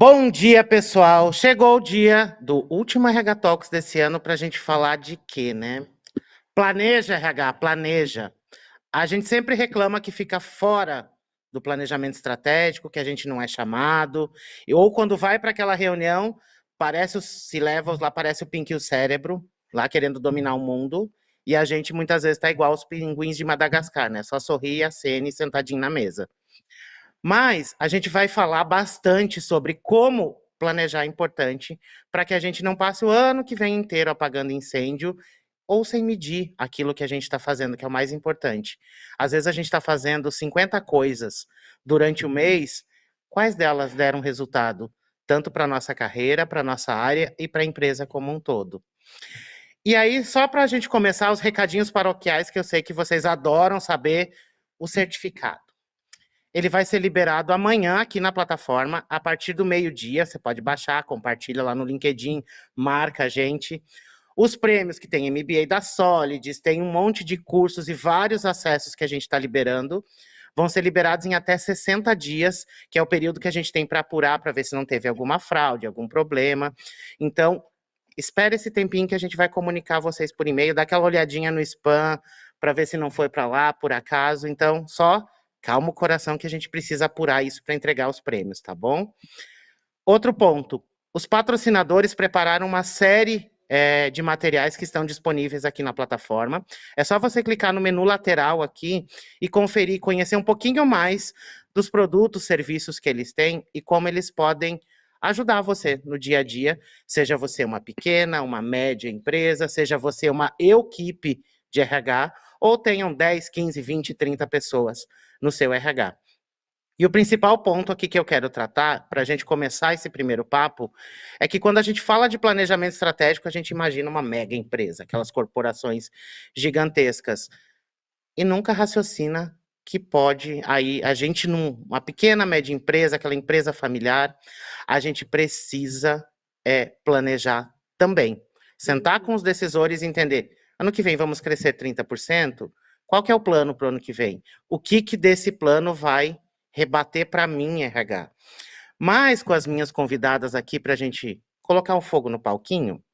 Bom dia, pessoal. Chegou o dia do último RH Talks desse ano para a gente falar de quê, né? Planeja, RH, planeja. A gente sempre reclama que fica fora do planejamento estratégico, que a gente não é chamado, ou quando vai para aquela reunião, parece os C-levels lá, parece o Pink e o cérebro, lá querendo dominar o mundo, e a gente muitas vezes está igual os pinguins de Madagascar, né? Só sorri e acene sentadinho na mesa. Mas a gente vai falar bastante sobre como planejar é importante para que a gente não passe o ano que vem inteiro apagando incêndio ou sem medir aquilo que a gente está fazendo, que é o mais importante. Às vezes a gente está fazendo 50 coisas durante o mês, quais delas deram resultado? Tanto para a nossa carreira, para a nossa área e para a empresa como um todo. E aí, só para a gente começar, os recadinhos paroquiais, que eu sei que vocês adoram saber, o certificado. Ele vai ser liberado amanhã aqui na plataforma, a partir do meio-dia. Você pode baixar, compartilha lá no LinkedIn, marca a gente. Os prêmios que tem MBA da Solids, tem um monte de cursos e vários acessos que a gente está liberando, vão ser liberados em até 60 dias, que é o período que a gente tem para apurar, para ver se não teve alguma fraude, algum problema. Então, espere esse tempinho que a gente vai comunicar a vocês por e-mail, dá aquela olhadinha no spam, para ver se não foi para lá, por acaso. Então, só calma o coração que a gente precisa apurar isso para entregar os prêmios, tá bom? Outro ponto, os patrocinadores prepararam uma série de materiais que estão disponíveis aqui na plataforma. É só você clicar no menu lateral aqui e conferir, conhecer um pouquinho mais dos produtos, serviços que eles têm e como eles podem ajudar você no dia a dia, seja você uma pequena, uma média empresa, seja você uma equipe de RH, ou tenham 10, 15, 20, 30 pessoas no seu RH. E o principal ponto aqui que eu quero tratar, para a gente começar esse primeiro papo, é que quando a gente fala de planejamento estratégico, a gente imagina uma mega empresa, aquelas corporações gigantescas, e nunca raciocina que pode, aí a gente numa pequena, média empresa, aquela empresa familiar, a gente precisa planejar também. Sentar com os decisores e entender, ano que vem vamos crescer 30%, qual que é o plano para o ano que vem? O que desse plano vai rebater para mim, RH? Mas com as minhas convidadas aqui para a gente colocar um fogo no palquinho,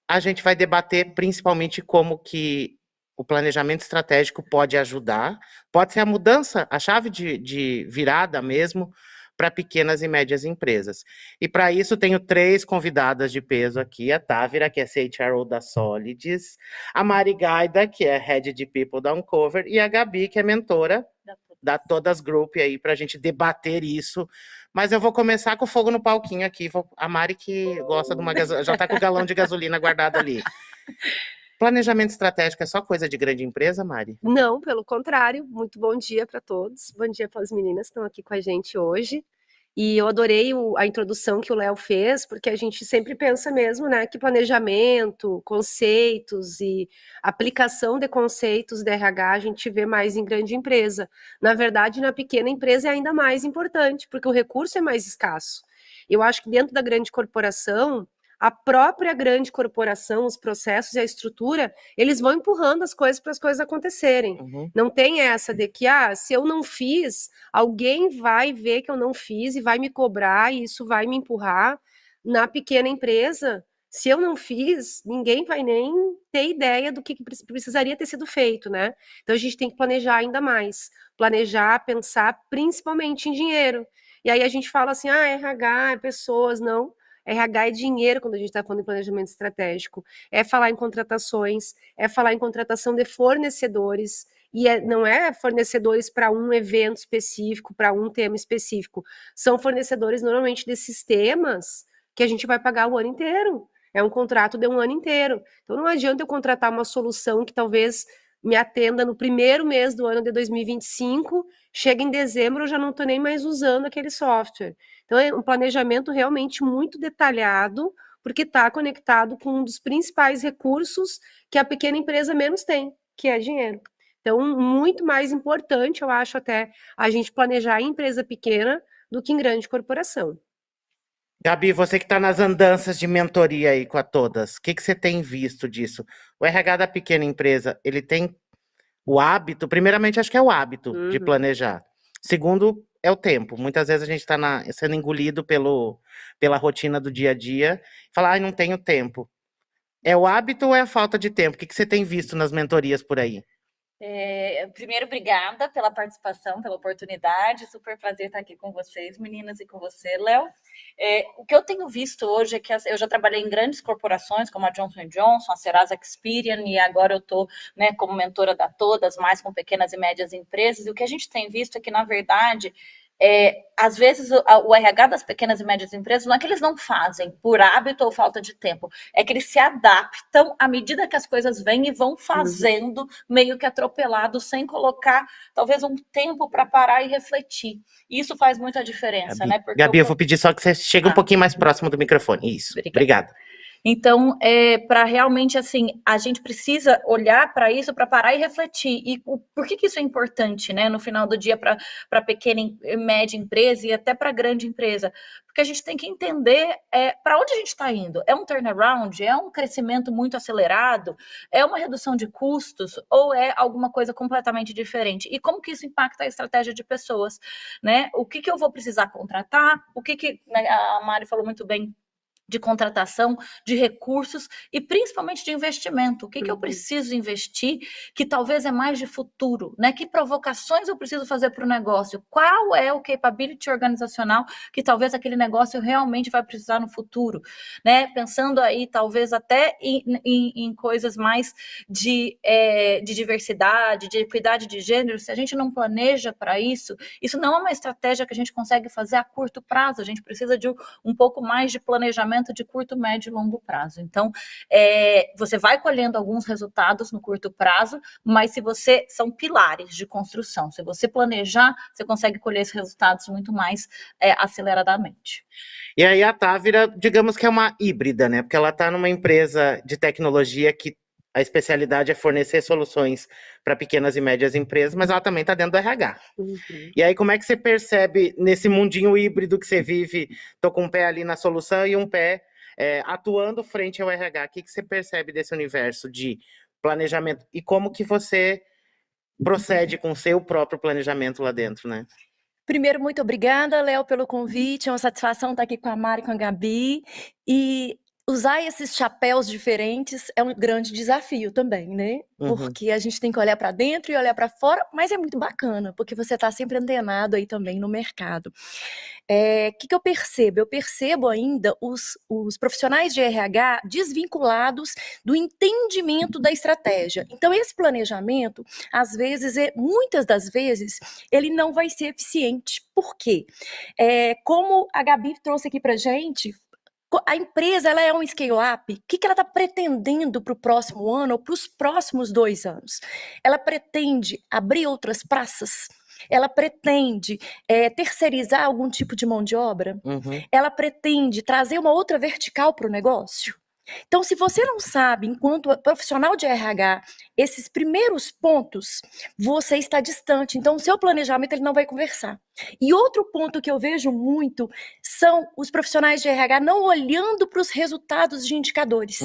a gente vai debater principalmente como que o planejamento estratégico pode ajudar, pode ser a mudança, a chave de virada mesmo para pequenas e médias empresas. E para isso tenho 3 convidadas de peso aqui, a Távira, que é CHRO da Solids, a Mari Gaida, que é Head de People da Uncover, e a Gabi, que é mentora da Todas Group aí, para a gente debater isso. Mas eu vou começar com o fogo no palquinho aqui. A Mari, que gosta de uma gasolina, já está com o galão de gasolina guardado ali. Planejamento estratégico é só coisa de grande empresa, Mari? Não, pelo contrário. Muito bom dia para todos. Bom dia para as meninas que estão aqui com a gente hoje. E eu adorei a introdução que o Léo fez, porque a gente sempre pensa mesmo, né, que planejamento, conceitos e aplicação de conceitos de RH a gente vê mais em grande empresa. Na verdade, na pequena empresa é ainda mais importante, porque o recurso é mais escasso. Eu acho que dentro da grande corporação, a própria grande corporação, os processos e a estrutura, eles vão empurrando as coisas para as coisas acontecerem. Uhum. Não tem essa de que, se eu não fiz, alguém vai ver que eu não fiz e vai me cobrar e isso vai me empurrar. Na pequena empresa, se eu não fiz, ninguém vai nem ter ideia do que precisaria ter sido feito, né? Então a gente tem que planejar ainda mais. Planejar, pensar principalmente em dinheiro. E aí a gente fala assim, RH, é pessoas, não. RH é dinheiro quando a gente está falando em planejamento estratégico. É falar em contratações, é falar em contratação de fornecedores, e não é fornecedores para um evento específico, para um tema específico. São fornecedores normalmente de sistemas que a gente vai pagar o ano inteiro. É um contrato de um ano inteiro. Então não adianta eu contratar uma solução que talvez me atenda no primeiro mês do ano de 2025, chega em dezembro, eu já não estou nem mais usando aquele software. Então é um planejamento realmente muito detalhado, porque está conectado com um dos principais recursos que a pequena empresa menos tem, que é dinheiro. Então, muito mais importante, eu acho, até a gente planejar em empresa pequena do que em grande corporação. Gabi, você que está nas andanças de mentoria aí com a Todas, o que você tem visto disso? O RH da pequena empresa, ele tem o hábito, primeiramente acho que é o hábito de planejar. Segundo, é o tempo. Muitas vezes a gente está sendo engolido pela rotina do dia a dia, e fala, ai, não tenho tempo. É o hábito ou é a falta de tempo? O que você tem visto nas mentorias por aí? Primeiro, obrigada pela participação, pela oportunidade. Super prazer estar aqui com vocês, meninas, e com você, Léo. O que eu tenho visto hoje é que eu já trabalhei em grandes corporações, como a Johnson & Johnson, a Serasa Experian, e agora eu estou, né, como mentora da Todas, mais com pequenas e médias empresas. E o que a gente tem visto é que, na verdade, às vezes o RH das pequenas e médias empresas não é que eles não fazem por hábito ou falta de tempo, é que eles se adaptam à medida que as coisas vêm e vão fazendo meio que atropelado, sem colocar talvez um tempo para parar e refletir. E isso faz muita diferença, Gabi, né? Porque Gabi, eu vou pedir só que você chegue um pouquinho mais próximo do microfone. Isso. Obrigado. Então, para realmente, assim, a gente precisa olhar para isso, para parar e refletir. E por que isso é importante, né, no final do dia, para pequena e média empresa e até para grande empresa? Porque a gente tem que entender para onde a gente está indo. É um turnaround? É um crescimento muito acelerado? É uma redução de custos? Ou é alguma coisa completamente diferente? E como que isso impacta a estratégia de pessoas, né? O que eu vou precisar contratar? Né, a Mari falou muito bem, de contratação, de recursos e principalmente de investimento. O que eu preciso investir que talvez é mais de futuro, né? Que provocações eu preciso fazer para o negócio? Qual é o capability organizacional que talvez aquele negócio realmente vai precisar no futuro, né? Pensando aí talvez até em coisas mais de diversidade, de equidade de gênero. Se a gente não planeja para isso não é uma estratégia que a gente consegue fazer a curto prazo. A gente precisa de um pouco mais de planejamento de curto, médio e longo prazo. Então, você vai colhendo alguns resultados no curto prazo, mas são pilares de construção. Se você planejar, você consegue colher esses resultados muito mais aceleradamente. E aí a Távira, digamos que é uma híbrida, né? Porque ela está numa empresa de tecnologia que a especialidade é fornecer soluções para pequenas e médias empresas, mas ela também está dentro do RH. E aí, como é que você percebe nesse mundinho híbrido que você vive? Tô com um pé ali na solução e um pé atuando frente ao RH. O que você percebe desse universo de planejamento? E como que você procede com o seu próprio planejamento lá dentro, né? Primeiro, muito obrigada, Léo, pelo convite. É uma satisfação estar aqui com a Mari e com a Gabi. E usar esses chapéus diferentes é um grande desafio também, né? Porque a gente tem que olhar para dentro e olhar para fora, mas é muito bacana, porque você está sempre antenado aí também no mercado. Que eu percebo? Eu percebo ainda os profissionais de RH desvinculados do entendimento da estratégia. Então, esse planejamento, às vezes, muitas das vezes, ele não vai ser eficiente. Por quê? Como a Gabi trouxe aqui para gente, a empresa ela é um scale-up. O que ela está pretendendo para o próximo ano ou para os próximos 2 anos? Ela pretende abrir outras praças? Ela pretende terceirizar algum tipo de mão de obra? Ela pretende trazer uma outra vertical para o negócio? Então, se você não sabe, enquanto profissional de RH, esses primeiros pontos, você está distante. Então, o seu planejamento ele não vai conversar. E outro ponto que eu vejo muito são os profissionais de RH não olhando para os resultados de indicadores.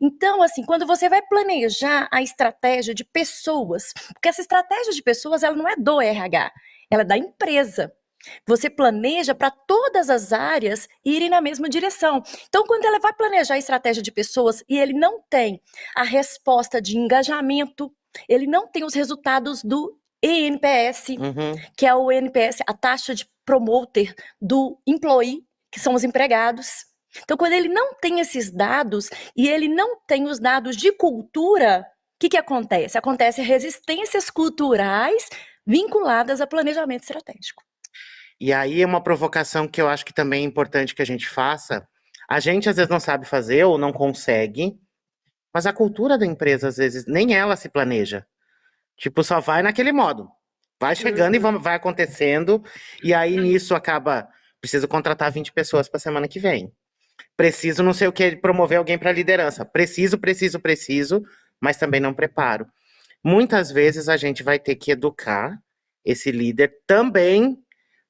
Então, assim, quando você vai planejar a estratégia de pessoas, porque essa estratégia de pessoas ela não é do RH, ela é da empresa. Você planeja para todas as áreas irem na mesma direção. Então, quando ela vai planejar a estratégia de pessoas e ele não tem a resposta de engajamento, ele não tem os resultados do ENPS, que é o NPS, a taxa de promoter do employee, que são os empregados. Então, quando ele não tem esses dados e ele não tem os dados de cultura, o que acontece? Acontece resistências culturais vinculadas a planejamento estratégico. E aí é uma provocação que eu acho que também é importante que a gente faça. A gente às vezes não sabe fazer ou não consegue, mas a cultura da empresa às vezes nem ela se planeja. Tipo, só vai naquele modo. Vai chegando e vai acontecendo, e aí nisso acaba, preciso contratar 20 pessoas para semana que vem. Preciso não sei o que, promover alguém para liderança. Preciso, mas também não preparo. Muitas vezes a gente vai ter que educar esse líder também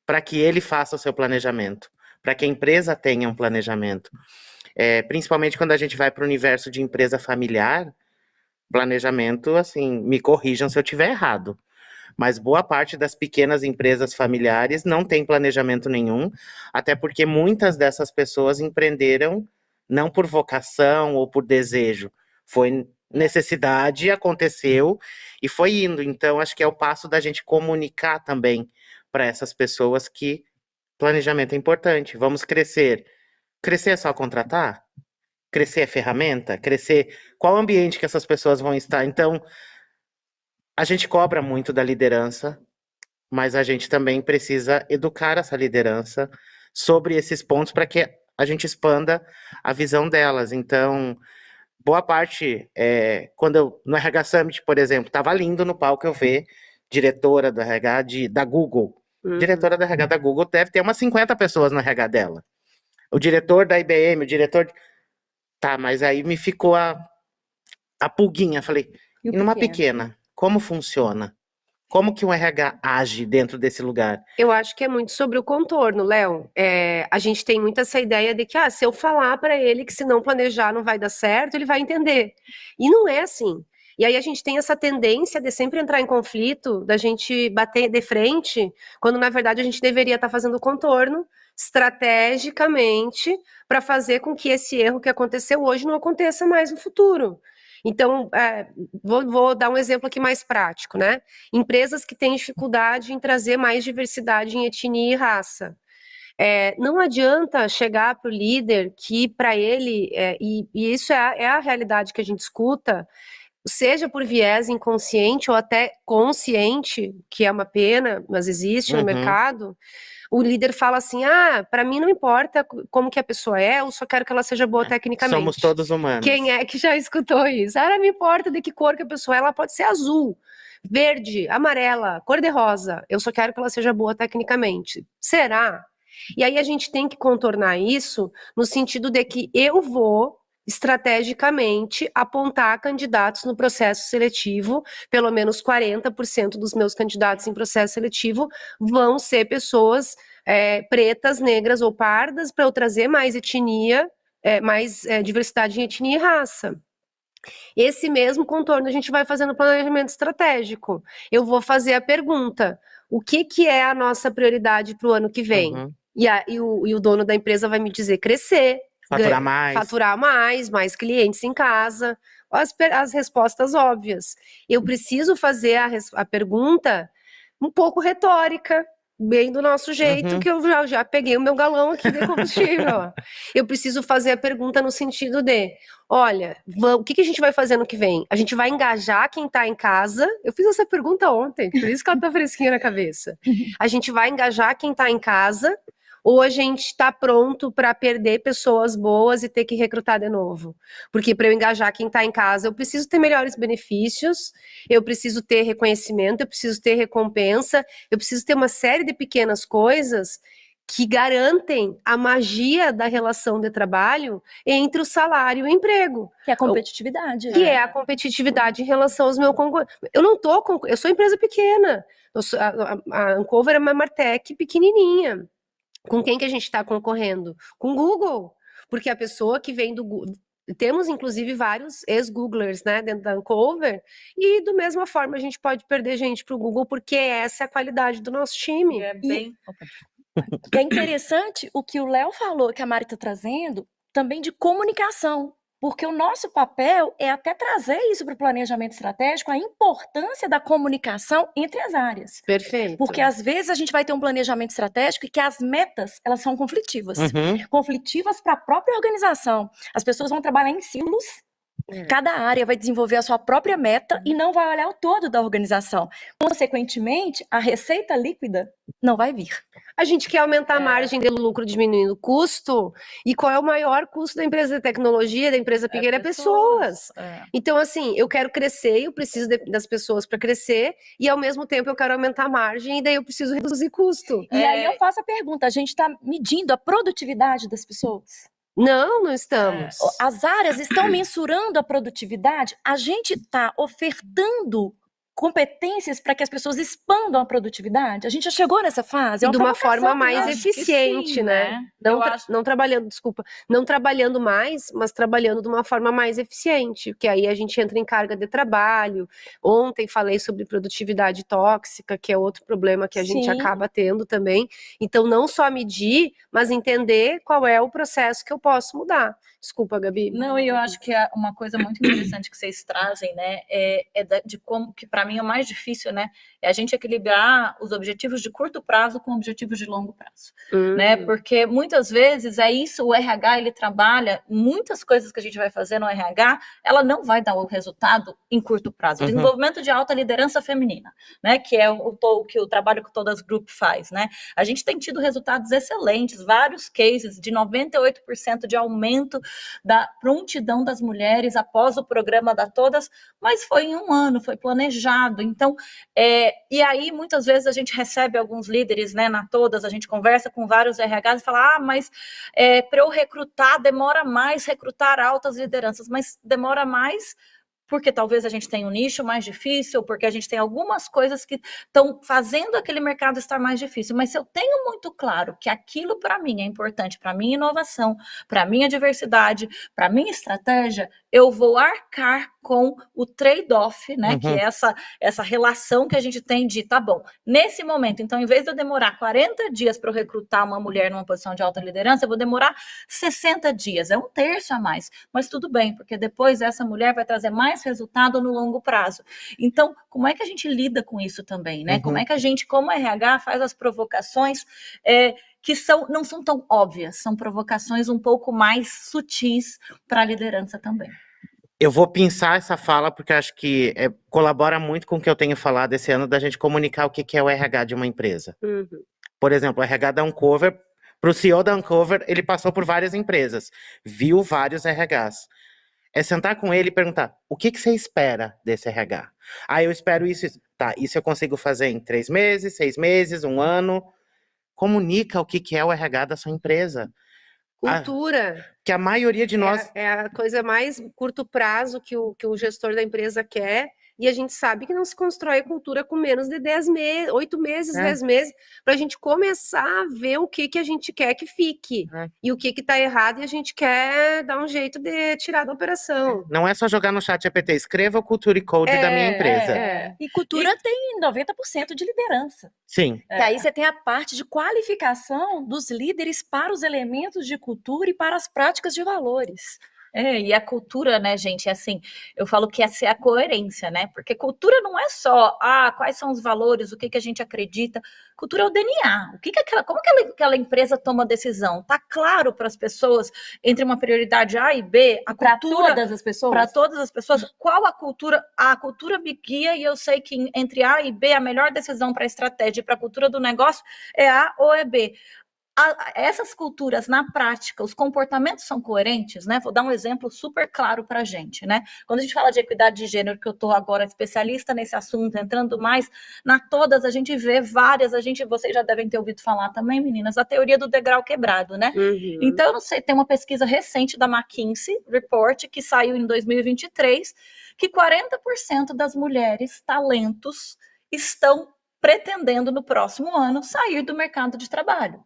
para que ele faça o seu planejamento, para que a empresa tenha um planejamento. Principalmente quando a gente vai para o universo de empresa familiar, planejamento, assim, me corrijam se eu estiver errado, mas boa parte das pequenas empresas familiares não tem planejamento nenhum, até porque muitas dessas pessoas empreenderam não por vocação ou por desejo, foi necessidade, aconteceu e foi indo. Então, acho que é o passo da gente comunicar também para essas pessoas que planejamento é importante, vamos crescer. Crescer é só contratar? Crescer é ferramenta? Crescer, qual ambiente que essas pessoas vão estar? Então, a gente cobra muito da liderança, mas a gente também precisa educar essa liderança sobre esses pontos para que a gente expanda a visão delas. Então, boa parte, quando eu, no RH Summit, por exemplo, estava lindo no palco eu ver diretora do RH da Google. Diretora do RH da Google deve ter umas 50 pessoas no RH dela. O diretor da IBM, o diretor... Tá, mas aí me ficou a pulguinha. Falei, e numa pequena, como funciona? Como que um RH age dentro desse lugar? Eu acho que é muito sobre o contorno, Léo. A gente tem muito essa ideia de que, se eu falar para ele que se não planejar não vai dar certo, ele vai entender. E não é assim. E aí a gente tem essa tendência de sempre entrar em conflito, da gente bater de frente, quando na verdade a gente deveria estar fazendo o contorno estrategicamente para fazer com que esse erro que aconteceu hoje não aconteça mais no futuro. Então, vou dar um exemplo aqui mais prático, né? Empresas que têm dificuldade em trazer mais diversidade em etnia e raça. Não adianta chegar para o líder que, para ele, e isso é a realidade que a gente escuta, seja por viés inconsciente ou até consciente, que é uma pena, mas existe no mercado, o líder fala assim, para mim não importa como que a pessoa é, eu só quero que ela seja boa tecnicamente. Somos todos humanos. Quem é que já escutou isso? Não me importa de que cor que a pessoa é, ela pode ser azul, verde, amarela, cor-de-rosa, eu só quero que ela seja boa tecnicamente. Será? E aí a gente tem que contornar isso no sentido de que eu vou estrategicamente apontar candidatos no processo seletivo, pelo menos 40% dos meus candidatos em processo seletivo vão ser pessoas pretas, negras ou pardas, para eu trazer mais etnia, mais diversidade em etnia e raça. Esse mesmo contorno a gente vai fazendo planejamento estratégico. Eu vou fazer a pergunta, o que é a nossa prioridade para o ano que vem? E o dono da empresa vai me dizer crescer, faturar mais clientes em casa, as respostas óbvias. Eu preciso fazer a pergunta um pouco retórica, bem do nosso jeito, que eu já peguei o meu galão aqui de combustível. Eu preciso fazer a pergunta no sentido de, olha, o que a gente vai fazer no que vem? A gente vai engajar quem está em casa? Eu fiz essa pergunta ontem, por isso que ela está fresquinha na cabeça. A gente vai engajar quem está em casa ou a gente está pronto para perder pessoas boas e ter que recrutar de novo? Porque para eu engajar quem está em casa, eu preciso ter melhores benefícios, eu preciso ter reconhecimento, eu preciso ter recompensa, eu preciso ter uma série de pequenas coisas que garantem a magia da relação de trabalho entre o salário e o emprego. Que é a competitividade. Que é a competitividade em relação aos meus concorrentes. Eu sou empresa pequena. A Uncover é uma Martech pequenininha. Com quem que a gente está concorrendo? Com o Google, porque a pessoa que vem do Google... Temos, inclusive, vários ex-Googlers, né, dentro da Uncover, e, da mesma forma, a gente pode perder gente para o Google, porque essa é a qualidade do nosso time. É interessante o que o Léo falou, que a Mari está trazendo, também de comunicação. Porque o nosso papel é até trazer isso para o planejamento estratégico, a importância da comunicação entre as áreas. Perfeito. Porque às vezes a gente vai ter um planejamento estratégico e que as metas, elas são conflitivas. Conflitivas para a própria organização. As pessoas vão trabalhar em silos, cada área vai desenvolver a sua própria meta e não vai olhar o todo da organização. Consequentemente, a receita líquida não vai vir. A gente quer aumentar a margem de lucro diminuindo o custo, e qual é o maior custo da empresa de tecnologia, da empresa pequena? Pessoas. Então, assim, eu quero crescer, eu preciso das pessoas para crescer, e ao mesmo tempo eu quero aumentar a margem, e daí eu preciso reduzir custo. E aí eu faço a pergunta, a gente está medindo a produtividade das pessoas? Não estamos. As áreas estão mensurando a produtividade? A gente está ofertando competências para que as pessoas expandam a produtividade? A gente já chegou nessa fase? É E de uma provocação, forma mais acho que eficiente, sim, né? né? Não, Eu acho. não trabalhando, desculpa, não trabalhando mais, mas trabalhando de uma forma mais eficiente, porque aí a gente entra em carga de trabalho. Ontem falei sobre produtividade tóxica, que é outro problema que a gente Sim. acaba tendo também. Então, não só medir, mas entender qual é o processo que eu posso mudar. Desculpa, Gabi. Não, e eu acho que uma coisa muito interessante que vocês trazem, né, de como que para mim é o mais difícil, né, é a gente equilibrar os objetivos de curto prazo com objetivos de longo prazo, né, porque muitas vezes é isso, o RH, ele trabalha, muitas coisas que a gente vai fazer no RH, ela não vai dar o resultado em curto prazo. Desenvolvimento de alta liderança feminina, né, que é que o trabalho que Todas Group faz, né, a gente tem tido resultados excelentes, vários cases de 98% de aumento da prontidão das mulheres após o programa da Todas, mas foi em um ano, foi planejado. Então, e aí muitas vezes a gente recebe alguns líderes, né, na Todas, a gente conversa com vários RHs e fala, mas para eu recrutar, demora mais recrutar altas lideranças, mas demora mais porque talvez a gente tenha um nicho mais difícil, porque a gente tem algumas coisas que estão fazendo aquele mercado estar mais difícil. Mas se eu tenho muito claro que aquilo para mim é importante, para minha inovação, para minha diversidade, para minha estratégia, eu vou arcar com o trade-off, né? Que é essa relação que a gente tem de, tá bom, nesse momento, então, em vez de eu demorar 40 dias para eu recrutar uma mulher numa posição de alta liderança, eu vou demorar 60 dias, é um terço a mais. Mas tudo bem, porque depois essa mulher vai trazer mais resultado no longo prazo. Então, como é que a gente lida com isso também, né? Como é que a gente, como RH, faz as provocações que não são tão óbvias, são provocações um pouco mais sutis para a liderança também. Eu vou pensar essa fala porque acho que colabora muito com o que eu tenho falado esse ano da gente comunicar o que é o RH de uma empresa. Por exemplo, o RH da Uncover, para o CEO da Uncover, ele passou por várias empresas, viu vários RHs. É sentar com ele e perguntar, o que você espera desse RH? Eu espero isso. Tá, isso eu consigo fazer em 3 meses, 6 meses, 1 ano. Comunica o que é o RH da sua empresa. Cultura. Que a maioria de nós... É a coisa mais curto prazo que o gestor da empresa quer, e a gente sabe que não se constrói cultura com menos de 10 meses, 8 meses, 10 meses, para a gente começar a ver o que a gente quer que fique, e o que está errado, e a gente quer dar um jeito de tirar da operação. Não é só jogar no chat GPT, escreva o Cultura e Code da minha empresa. E cultura tem 90% de liderança. Sim. Que aí você tem a parte de qualificação dos líderes para os elementos de cultura e para as práticas de valores. E a cultura, né, gente, assim, eu falo que essa é a coerência, né, porque cultura não é só, quais são os valores, o que a gente acredita, cultura é o DNA, como que aquela empresa toma decisão, tá claro para as pessoas, entre uma prioridade A e B, para todas as pessoas? Para todas as pessoas, qual a cultura me guia, e eu sei que entre A e B, a melhor decisão para a estratégia e para a cultura do negócio é A ou é B. Essas culturas, na prática, os comportamentos são coerentes, né? Vou dar um exemplo super claro para a gente, né? Quando a gente fala de equidade de gênero, que eu estou agora especialista nesse assunto, entrando mais na Todas, a gente vê várias, vocês já devem ter ouvido falar também, meninas, a teoria do degrau quebrado, né? Então, eu não sei, tem uma pesquisa recente da McKinsey Report, que saiu em 2023, que 40% das mulheres talentos estão pretendendo no próximo ano sair do mercado de trabalho.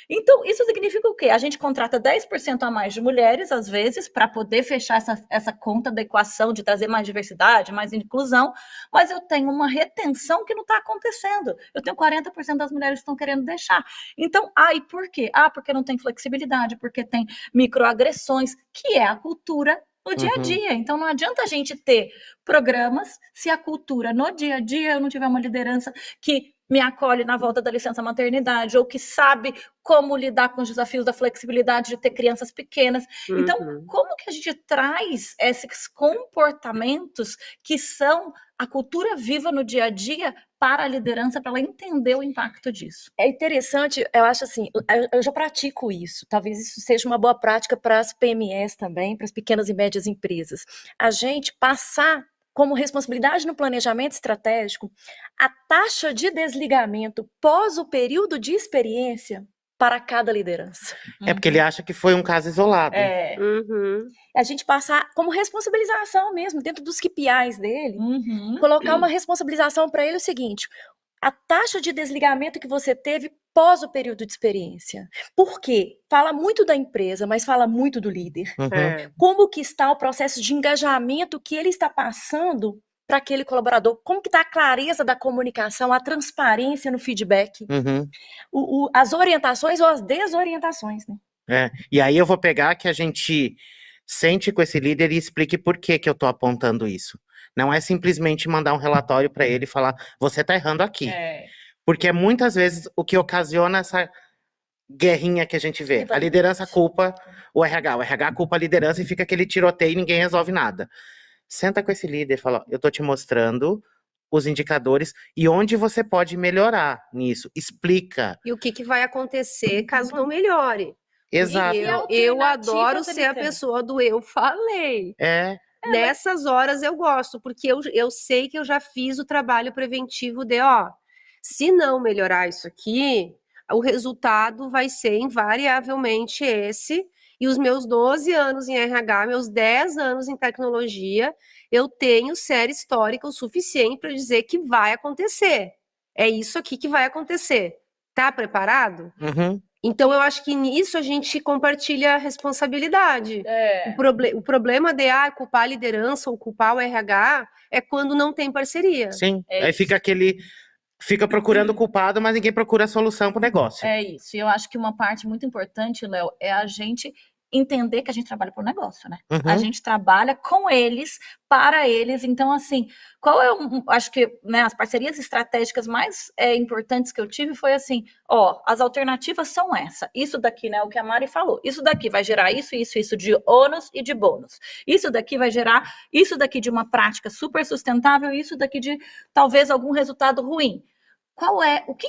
Então, isso significa o quê? A gente contrata 10% a mais de mulheres, às vezes, para poder fechar essa conta da equação de trazer mais diversidade, mais inclusão, mas eu tenho uma retenção que não está acontecendo. Eu tenho 40% das mulheres que estão querendo deixar. Então, e por quê? Porque não tem flexibilidade, porque tem microagressões, que é a cultura no dia a dia. Então, não adianta a gente ter programas se a cultura no dia a dia eu não tiver uma liderança que me acolhe na volta da licença maternidade, ou que sabe como lidar com os desafios da flexibilidade de ter crianças pequenas. Então, como que a gente traz esses comportamentos que são a cultura viva no dia a dia para a liderança, para ela entender o impacto disso? É interessante, eu acho assim, eu já pratico isso, talvez isso seja uma boa prática para as PMEs também, para as pequenas e médias empresas. A gente passar como responsabilidade no planejamento estratégico a taxa de desligamento pós o período de experiência para cada liderança. É porque ele acha que foi um caso isolado. Uhum. A gente passar como responsabilização mesmo, dentro dos KPIs dele, Uhum. colocar uma responsabilização para ele o seguinte: a taxa de desligamento que você teve pós o período de experiência. Por quê? Fala muito da empresa, mas fala muito do líder. Uhum. É. Como que está o processo de engajamento que ele está passando para aquele colaborador? Como que está a clareza da comunicação, a transparência no feedback, Uhum. as orientações ou as desorientações, né? É. E aí eu vou pegar que a gente sente com esse líder e explique por que que eu tô apontando isso. Não é simplesmente mandar um relatório para ele e falar, você tá errando aqui. Porque muitas vezes o que ocasiona essa guerrinha que a gente vê. A liderança culpa o RH culpa a liderança e fica aquele tiroteio e ninguém resolve nada. Senta com esse líder e fala, eu tô te mostrando os indicadores e onde você pode melhorar nisso. Explica. E o que vai acontecer caso não melhore? Exato. Eu adoro alternativas ser ele a tem? pessoa do eu falei. É. Nessas horas eu gosto, porque eu sei que eu já fiz o trabalho preventivo de, ó, se não melhorar isso aqui, o resultado vai ser invariavelmente esse. E os meus 12 anos em RH, meus 10 anos em tecnologia, eu tenho série histórica o suficiente para dizer que vai acontecer. É isso aqui que vai acontecer. Tá preparado? Uhum. Então, eu acho que nisso a gente compartilha a responsabilidade. É. O problema de culpar a liderança ou culpar o RH é quando não tem parceria. Sim. É Aí isso. fica procurando o culpado, mas ninguém procura a solução pro negócio. É isso. E eu acho que uma parte muito importante, Léo, é a gente entender que a gente trabalha para o negócio, né? Uhum. A gente trabalha com eles, para eles. Então, assim, qual é acho que, né, as parcerias estratégicas mais importantes que eu tive foi assim, ó, as alternativas são essa. Isso daqui, né, o que a Mari falou. Isso daqui vai gerar isso de ônus e de bônus. Isso daqui vai gerar isso daqui de uma prática super sustentável, isso daqui de talvez algum resultado ruim. Qual é, o que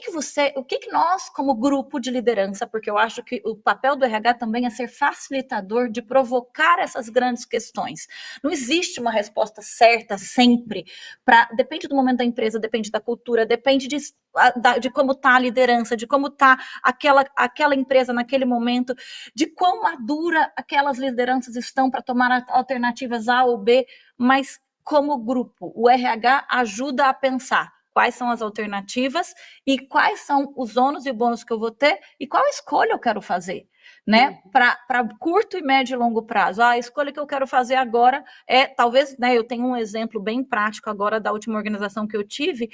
nós, como grupo de liderança, porque eu acho que o papel do RH também é ser facilitador de provocar essas grandes questões. Não existe uma resposta certa sempre, depende do momento da empresa, depende da cultura, depende de como está a liderança, de como está aquela empresa naquele momento, de quão madura aquelas lideranças estão para tomar alternativas A ou B, mas como grupo, o RH ajuda a pensar quais são as alternativas e quais são os ônus e bônus que eu vou ter e qual escolha eu quero fazer, né? Para curto e médio e longo prazo. A escolha que eu quero fazer agora é, talvez, né, eu tenho um exemplo bem prático agora da última organização que eu tive,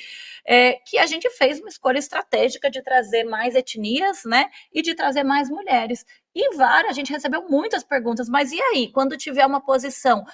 que a gente fez uma escolha estratégica de trazer mais etnias, né, e de trazer mais mulheres. E a gente recebeu muitas perguntas, mas e aí, quando tiver uma posição,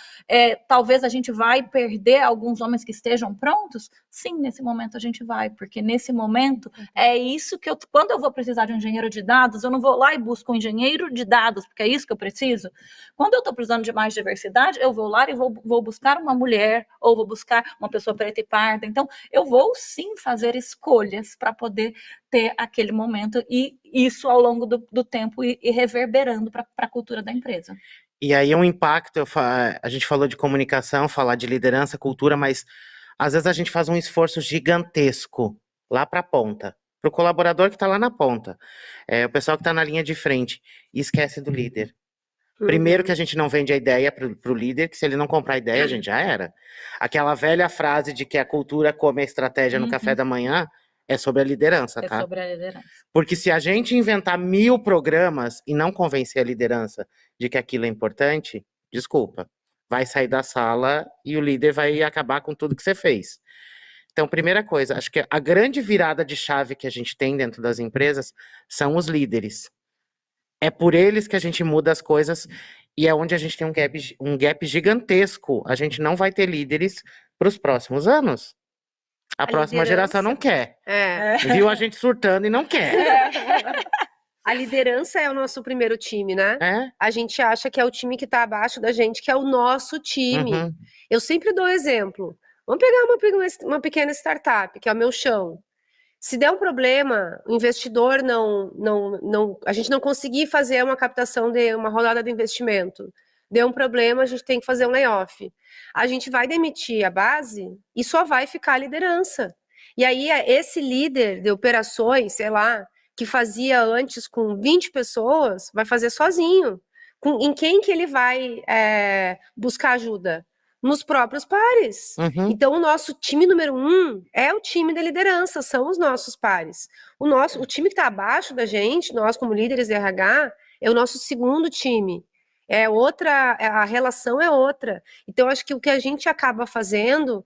talvez a gente vai perder alguns homens que estejam prontos? Sim, nesse momento a gente vai, porque nesse momento é isso que quando eu vou precisar de um engenheiro de dados, eu não vou lá e busco um engenheiro de dados, porque é isso que eu preciso. Quando eu estou precisando de mais diversidade, eu vou lá e vou buscar uma mulher, ou vou buscar uma pessoa preta e parda. Então, eu vou sim fazer escolhas para poder ter aquele momento e isso ao longo do tempo e reverberando para a cultura da empresa. E aí um impacto, a gente falou de comunicação, falar de liderança, cultura, mas às vezes a gente faz um esforço gigantesco lá para a ponta, para o colaborador que está lá na ponta, o pessoal que está na linha de frente, e esquece do líder. Primeiro que a gente não vende a ideia para o líder, que se ele não comprar a ideia, a gente já era. Aquela velha frase de que a cultura come a estratégia no café da manhã, é sobre a liderança, tá? É sobre a liderança. Porque se a gente inventar 1000 programas e não convencer a liderança de que aquilo é importante, desculpa, vai sair da sala e o líder vai acabar com tudo que você fez. Então, primeira coisa, acho que a grande virada de chave que a gente tem dentro das empresas são os líderes. É por eles que a gente muda as coisas e é onde a gente tem um gap gigantesco. A gente não vai ter líderes para os próximos anos. A próxima geração não quer. Viu a gente surtando e não quer. A liderança é o nosso primeiro time, né? É? A gente acha que é o time que está abaixo da gente, que é o nosso time. Uhum. Eu sempre dou exemplo. Vamos pegar uma pequena startup, que é o meu chão. Se der um problema, o investidor a gente não conseguir fazer uma captação de uma rodada de investimento, deu um problema, a gente tem que fazer um layoff. A gente vai demitir a base e só vai ficar a liderança. E aí, esse líder de operações, sei lá, que fazia antes com 20 pessoas, vai fazer sozinho. Em quem que ele vai buscar ajuda? Nos próprios pares. Uhum. Então, o nosso time número 1 é o time da liderança, são os nossos pares. O time que está abaixo da gente, nós como líderes de RH, é o nosso segundo time. A relação é outra. Então, acho que o que a gente acaba fazendo,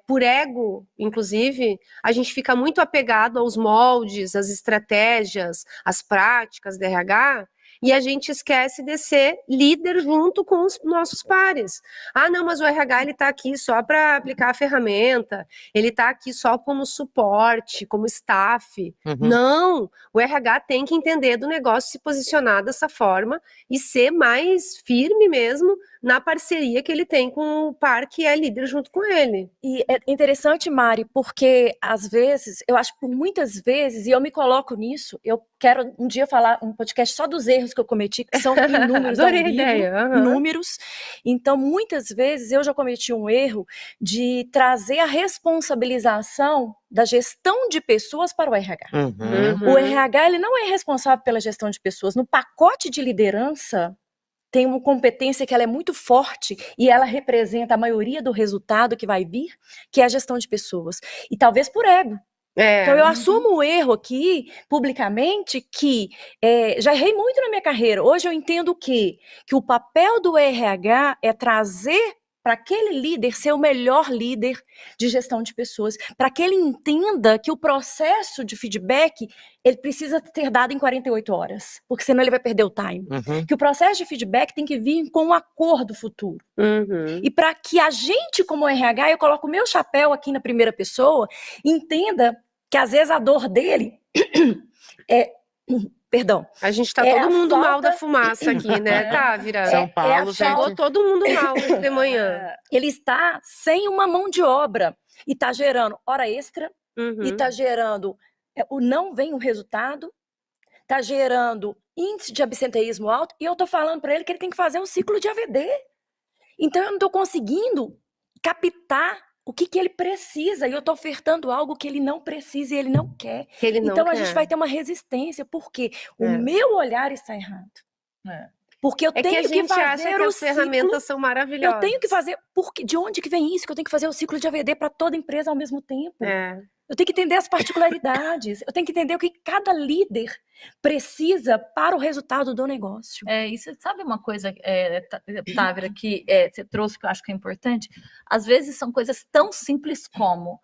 por ego, inclusive, a gente fica muito apegado aos moldes, às estratégias, às práticas de RH, e a gente esquece de ser líder junto com os nossos pares. Ah, não, mas o RH ele está aqui só para aplicar a ferramenta, ele está aqui só como suporte, como staff. Uhum. Não, o RH tem que entender do negócio, se posicionar dessa forma e ser mais firme mesmo na parceria que ele tem com o par que é líder junto com ele. E é interessante, Mari, porque às vezes, eu acho que por muitas vezes, e eu me coloco nisso, eu quero um dia falar um podcast só dos erros que eu cometi, que são inúmeros ao Adorei a vivo, ideia. Uhum. inúmeros. Então, muitas vezes eu já cometi um erro de trazer a responsabilização da gestão de pessoas para o RH. Uhum. O RH ele não é responsável pela gestão de pessoas. No pacote de liderança, tem uma competência que ela é muito forte e ela representa a maioria do resultado que vai vir, que é a gestão de pessoas. E talvez por ego. Então eu assumo o erro aqui, publicamente, que já errei muito na minha carreira. Hoje eu entendo que o papel do RH é trazer para aquele líder ser o melhor líder de gestão de pessoas, para que ele entenda que o processo de feedback ele precisa ter dado em 48 horas, porque senão ele vai perder o time. Uhum. Que o processo de feedback tem que vir com um acordo futuro. E para que a gente, como RH, eu coloco o meu chapéu aqui na primeira pessoa, entenda que às vezes a dor dele Perdão. A gente tá todo mundo mal da fumaça aqui, né, Távira? São Paulo, chegou todo mundo mal hoje de manhã. Ele está sem uma mão de obra e está gerando hora extra, e está gerando não vem o resultado, está gerando índice de absenteísmo alto, e eu estou falando para ele que ele tem que fazer um ciclo de AVD. Então eu não estou conseguindo captar o que ele precisa, e eu estou ofertando algo que ele não precisa e ele não quer. Então a gente vai ter uma resistência, porque o meu olhar está errado. Porque eu tenho que fazer acha que as ferramentas são maravilhosas. Eu tenho que fazer, porque de onde que vem isso? Que eu tenho que fazer o ciclo de AVD para toda empresa ao mesmo tempo. Eu tenho que entender as particularidades, eu tenho que entender o que cada líder precisa para o resultado do negócio. E você sabe uma coisa, Távira, que você trouxe que eu acho que é importante? Às vezes são coisas tão simples como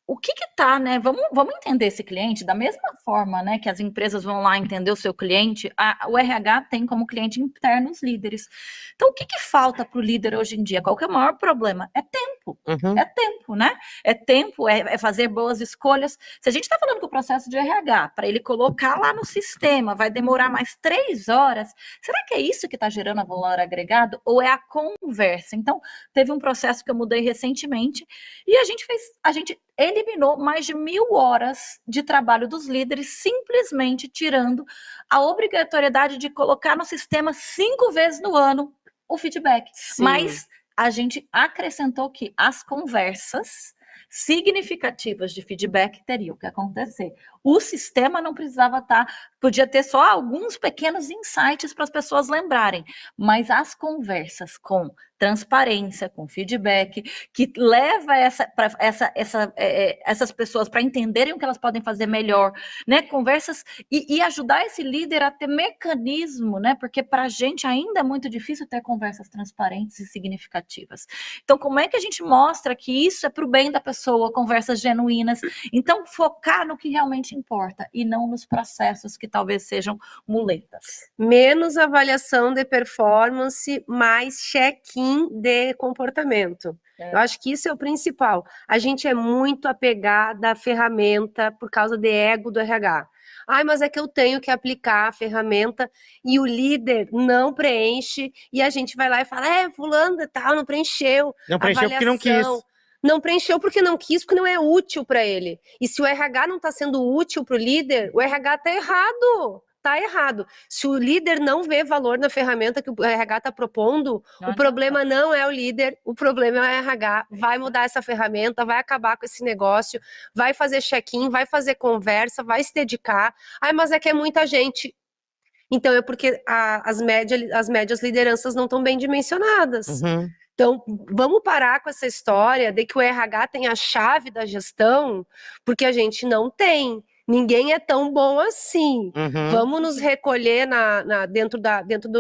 o que tá, né? Vamos entender esse cliente da mesma forma, né? Que as empresas vão lá entender o seu cliente. O RH tem como cliente interno os líderes. Então, o que falta para o líder hoje em dia? Qual que é o maior problema? É tempo. É tempo, né? É tempo, é fazer boas escolhas. Se a gente está falando que o processo de RH, para ele colocar lá no sistema, vai demorar mais 3 horas, será que é isso que está gerando a valor agregado? Ou é a conversa? Então, teve um processo que eu mudei recentemente e a gente eliminou mais de 1.000 horas de trabalho dos líderes, simplesmente tirando a obrigatoriedade de colocar no sistema 5 vezes no ano o feedback. Sim. Mas a gente acrescentou que as conversas significativas de feedback teriam que acontecer. O sistema não precisava podia ter só alguns pequenos insights para as pessoas lembrarem, mas as conversas com transparência, com feedback, que leva essas pessoas para entenderem o que elas podem fazer melhor, né? Conversas e ajudar esse líder a ter mecanismo, né? Porque para a gente ainda é muito difícil ter conversas transparentes e significativas. Então, como é que a gente mostra que isso é para o bem da pessoa, conversas genuínas? Então, focar no que realmente importa e não nos processos que talvez sejam muletas. Menos avaliação de performance, mais check-in de comportamento. Eu acho que isso é o principal. A gente é muito apegada à ferramenta por causa de ego do RH. Mas é que eu tenho que aplicar a ferramenta e o líder não preenche e a gente vai lá e fala, fulano e tal, não preencheu. Não preencheu porque não quis. Não preencheu porque não quis, porque não é útil para ele. E se o RH não está sendo útil para o líder, o RH está errado. tá errado. Se o líder não vê valor na ferramenta que o RH está propondo, Não o problema não é o líder, o problema é o RH. Vai mudar essa ferramenta, vai acabar com esse negócio, vai fazer check-in, vai fazer conversa, vai se dedicar. Ai, mas é que é muita gente. Então é porque as médias lideranças não estão bem dimensionadas. Uhum. Então, vamos parar com essa história de que o RH tem a chave da gestão, porque a gente não tem. Ninguém é tão bom assim. Uhum. Vamos nos recolher dentro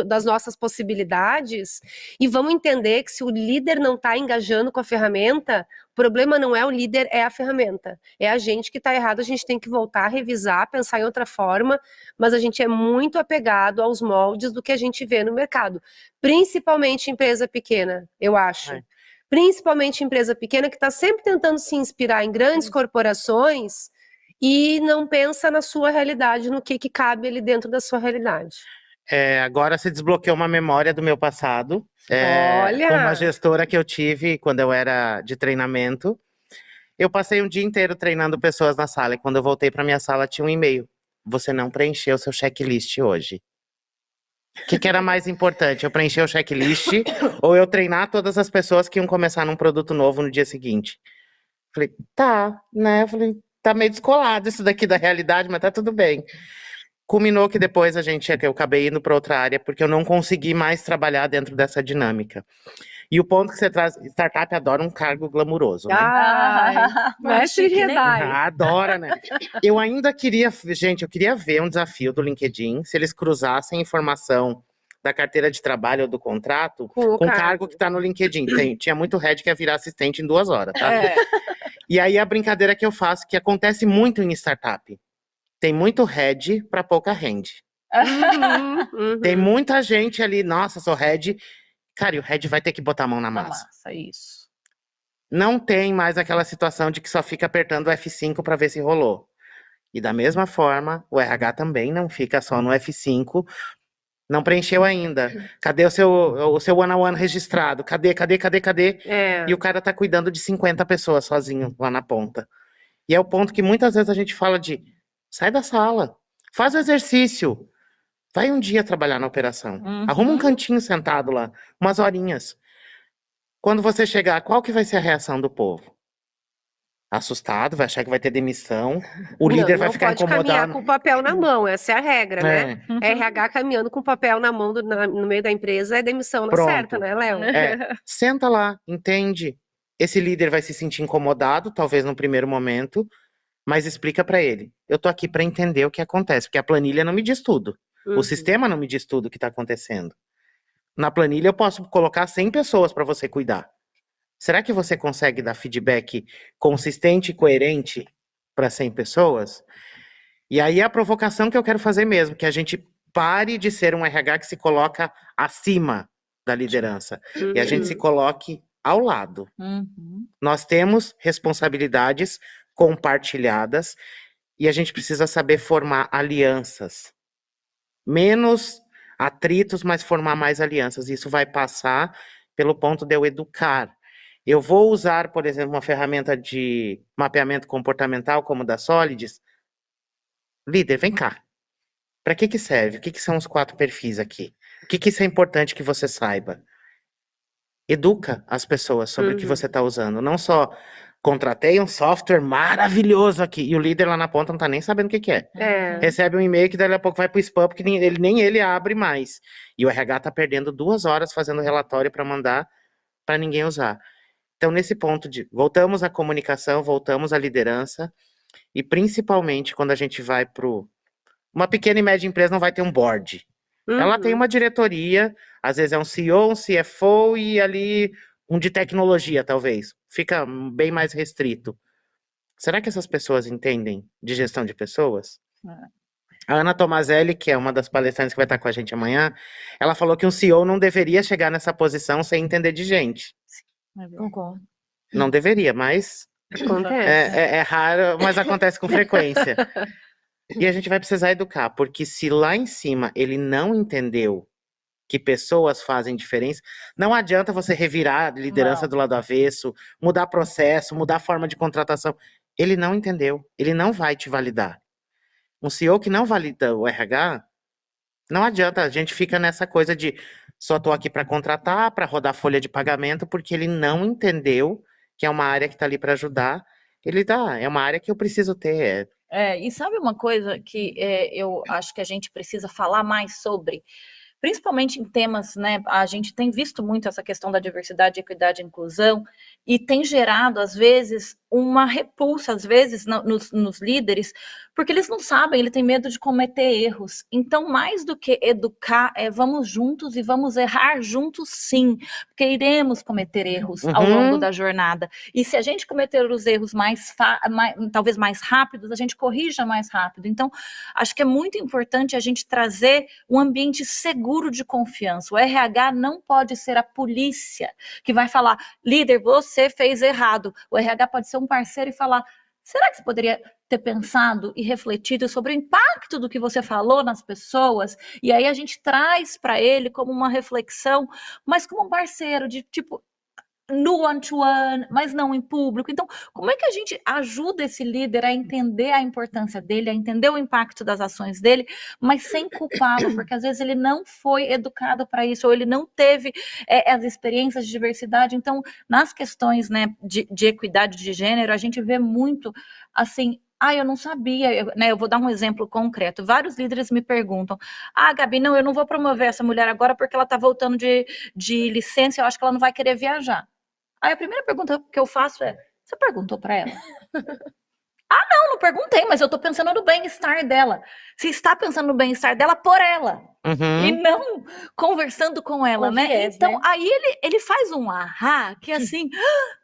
das nossas possibilidades e vamos entender que se o líder não está engajando com a ferramenta, o problema não é o líder, é a ferramenta. É a gente que está errado, a gente tem que voltar, revisar, pensar em outra forma, mas a gente é muito apegado aos moldes do que a gente vê no mercado. Principalmente empresa pequena, eu acho. É. Principalmente empresa pequena que está sempre tentando se inspirar em grandes corporações e não pensa na sua realidade, no que cabe ali dentro da sua realidade. Agora se desbloqueou uma memória do meu passado. Olha! Com uma gestora que eu tive quando eu era de treinamento. Eu passei um dia inteiro treinando pessoas na sala e quando eu voltei para minha sala tinha um e-mail. Você não preencheu seu checklist hoje. O que era mais importante? Eu preencher o checklist ou eu treinar todas as pessoas que iam começar num produto novo no dia seguinte? Falei, tá, né? Falei, tá meio descolado isso daqui da realidade, mas tá tudo bem. Culminou que depois eu acabei indo para outra área porque eu não consegui mais trabalhar dentro dessa dinâmica. E o ponto que você traz, startup adora um cargo glamuroso, né? Ai, mestre chique, né? Jedi. Adora, né? Eu ainda queria, gente, eu queria ver um desafio do LinkedIn, se eles cruzassem informação da carteira de trabalho ou do contrato Com o com o cargo. cargo que tá no LinkedIn. Tinha muito head que ia virar assistente em 2 horas, tá? É. E aí a brincadeira que eu faço, que acontece muito em startup. Tem muito head para pouca rende. Uhum. Tem muita gente ali, nossa, sou head. Cara, e o head vai ter que botar a mão na massa. Massa, isso. Não tem mais aquela situação de que só fica apertando o F5 para ver se rolou. E da mesma forma, o RH também não fica só no F5. Não preencheu ainda. Cadê o seu one-on-one registrado? Cadê? É. E o cara tá cuidando de 50 pessoas sozinho lá na ponta. E é o ponto que muitas vezes a gente fala de sai da sala, faz o exercício, vai um dia trabalhar na operação, arruma um cantinho sentado lá, umas horinhas. Quando você chegar, qual que vai ser a reação do povo? Assustado, vai achar que vai ter demissão, o líder vai ficar não pode caminhar incomodado. com o papel na mão, essa é a regra, né? É, RH caminhando com o papel na mão no meio da empresa é demissão na Pronto. certa, né, Léo? Senta lá, entende? Esse líder vai se sentir incomodado, talvez no primeiro momento, mas explica para ele. Eu tô aqui para entender o que acontece, porque a planilha não me diz tudo. Uhum. O sistema não me diz tudo o que está acontecendo. Na planilha eu posso colocar 100 pessoas para você cuidar. Será que você consegue dar feedback consistente e coerente para 100 pessoas? E aí é a provocação que eu quero fazer mesmo, que a gente pare de ser um RH que se coloca acima da liderança e a gente se coloque ao lado. Nós temos responsabilidades compartilhadas e a gente precisa saber formar alianças. Menos atritos, mas formar mais alianças. Isso vai passar pelo ponto de eu educar. Eu vou usar, por exemplo, uma ferramenta de mapeamento comportamental como da Solids. Líder, vem cá. Para que serve? O que são os 4 perfis aqui? O que isso é importante que você saiba? Educa as pessoas sobre o que você está usando. Não só contratei um software maravilhoso aqui e o líder lá na ponta não está nem sabendo o que é. Recebe um e-mail que daqui a pouco vai para o spam porque nem ele abre mais. E o RH está perdendo 2 horas fazendo relatório para mandar para ninguém usar. Então, nesse ponto voltamos à comunicação, voltamos à liderança e principalmente quando a gente vai para uma pequena e média empresa não vai ter um board. Ela tem uma diretoria, às vezes é um CEO, um CFO e ali um de tecnologia, talvez. Fica bem mais restrito. Será que essas pessoas entendem de gestão de pessoas? A Ana Tomazelli, que é uma das palestrantes que vai estar com a gente amanhã, ela falou que um CEO não deveria chegar nessa posição sem entender de gente. Concordo. Não deveria, mas Acontece. é raro, mas acontece com frequência. E a gente vai precisar educar, porque se lá em cima ele não entendeu que pessoas fazem diferença, não adianta você revirar a liderança do lado avesso, mudar processo, mudar forma de contratação. Ele não entendeu, ele não vai te validar. Um CEO que não valida o RH Não adianta, a gente fica nessa coisa de só tô aqui para contratar, para rodar folha de pagamento, porque ele não entendeu que é uma área que está ali para ajudar. É uma área que eu preciso ter. E sabe uma coisa que eu acho que a gente precisa falar mais sobre? Principalmente em temas, né? A gente tem visto muito essa questão da diversidade, equidade e inclusão, e tem gerado, às vezes, uma repulsa, às vezes, nos líderes, porque eles não sabem, ele tem medo de cometer erros. Então, mais do que educar, vamos juntos e vamos errar juntos, sim, porque iremos cometer erros ao longo da jornada. E se a gente cometer os erros talvez mais rápidos, a gente corrija mais rápido. Então, acho que é muito importante a gente trazer um ambiente seguro de confiança. O RH não pode ser a polícia que vai falar, líder, você fez errado. O RH pode ser um parceiro e falar, será que você poderia ter pensado e refletido sobre o impacto do que você falou nas pessoas? E aí a gente traz para ele como uma reflexão, mas como um parceiro de tipo, no one-to-one, mas não em público. Então, como é que a gente ajuda esse líder a entender a importância dele, a entender o impacto das ações dele, mas sem culpá-lo, porque às vezes ele não foi educado para isso, ou ele não teve as experiências de diversidade. Então, nas questões, né, de equidade de gênero, a gente vê muito, assim, eu não sabia, eu vou dar um exemplo concreto. Vários líderes me perguntam, Gabi, não, eu não vou promover essa mulher agora porque ela está voltando de licença, eu acho que ela não vai querer viajar. Aí a primeira pergunta que eu faço é, você perguntou para ela? Não perguntei, mas eu tô pensando no bem-estar dela. Você está pensando no bem-estar dela por ela. E não conversando com ela, né? Então, né? Aí ele faz um que é assim,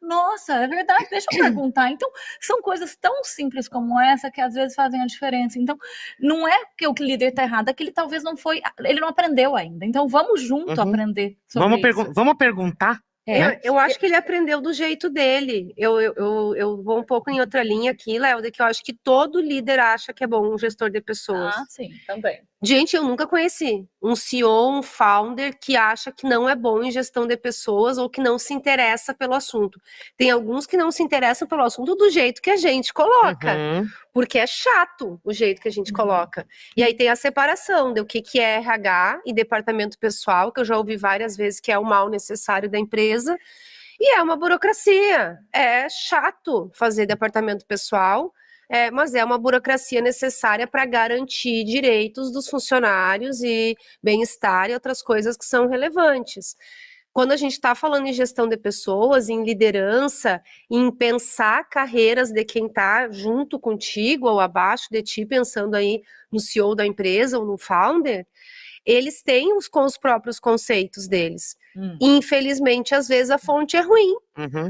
nossa, é verdade, deixa eu perguntar. Então, são coisas tão simples como essa que às vezes fazem a diferença. Então, não é que o líder tá errado, é que ele talvez ele não aprendeu ainda. Então, vamos junto aprender sobre isso. Vamos perguntar? Eu acho que ele aprendeu do jeito dele. Eu vou um pouco em outra linha aqui, Léo, de que eu acho que todo líder acha que é bom um gestor de pessoas. Sim, também. Gente, eu nunca conheci um CEO, um founder que acha que não é bom em gestão de pessoas ou que não se interessa pelo assunto. Tem alguns que não se interessam pelo assunto do jeito que a gente coloca, porque é chato o jeito que a gente coloca. E aí tem a separação do que é RH e departamento pessoal, que eu já ouvi várias vezes que é o mal necessário da empresa, e é uma burocracia. É chato fazer departamento pessoal, mas é uma burocracia necessária para garantir direitos dos funcionários e bem-estar e outras coisas que são relevantes. Quando a gente está falando em gestão de pessoas, em liderança, em pensar carreiras de quem está junto contigo ou abaixo de ti, pensando aí no CEO da empresa ou no founder, eles têm com os próprios conceitos deles. E, infelizmente, às vezes a fonte é ruim.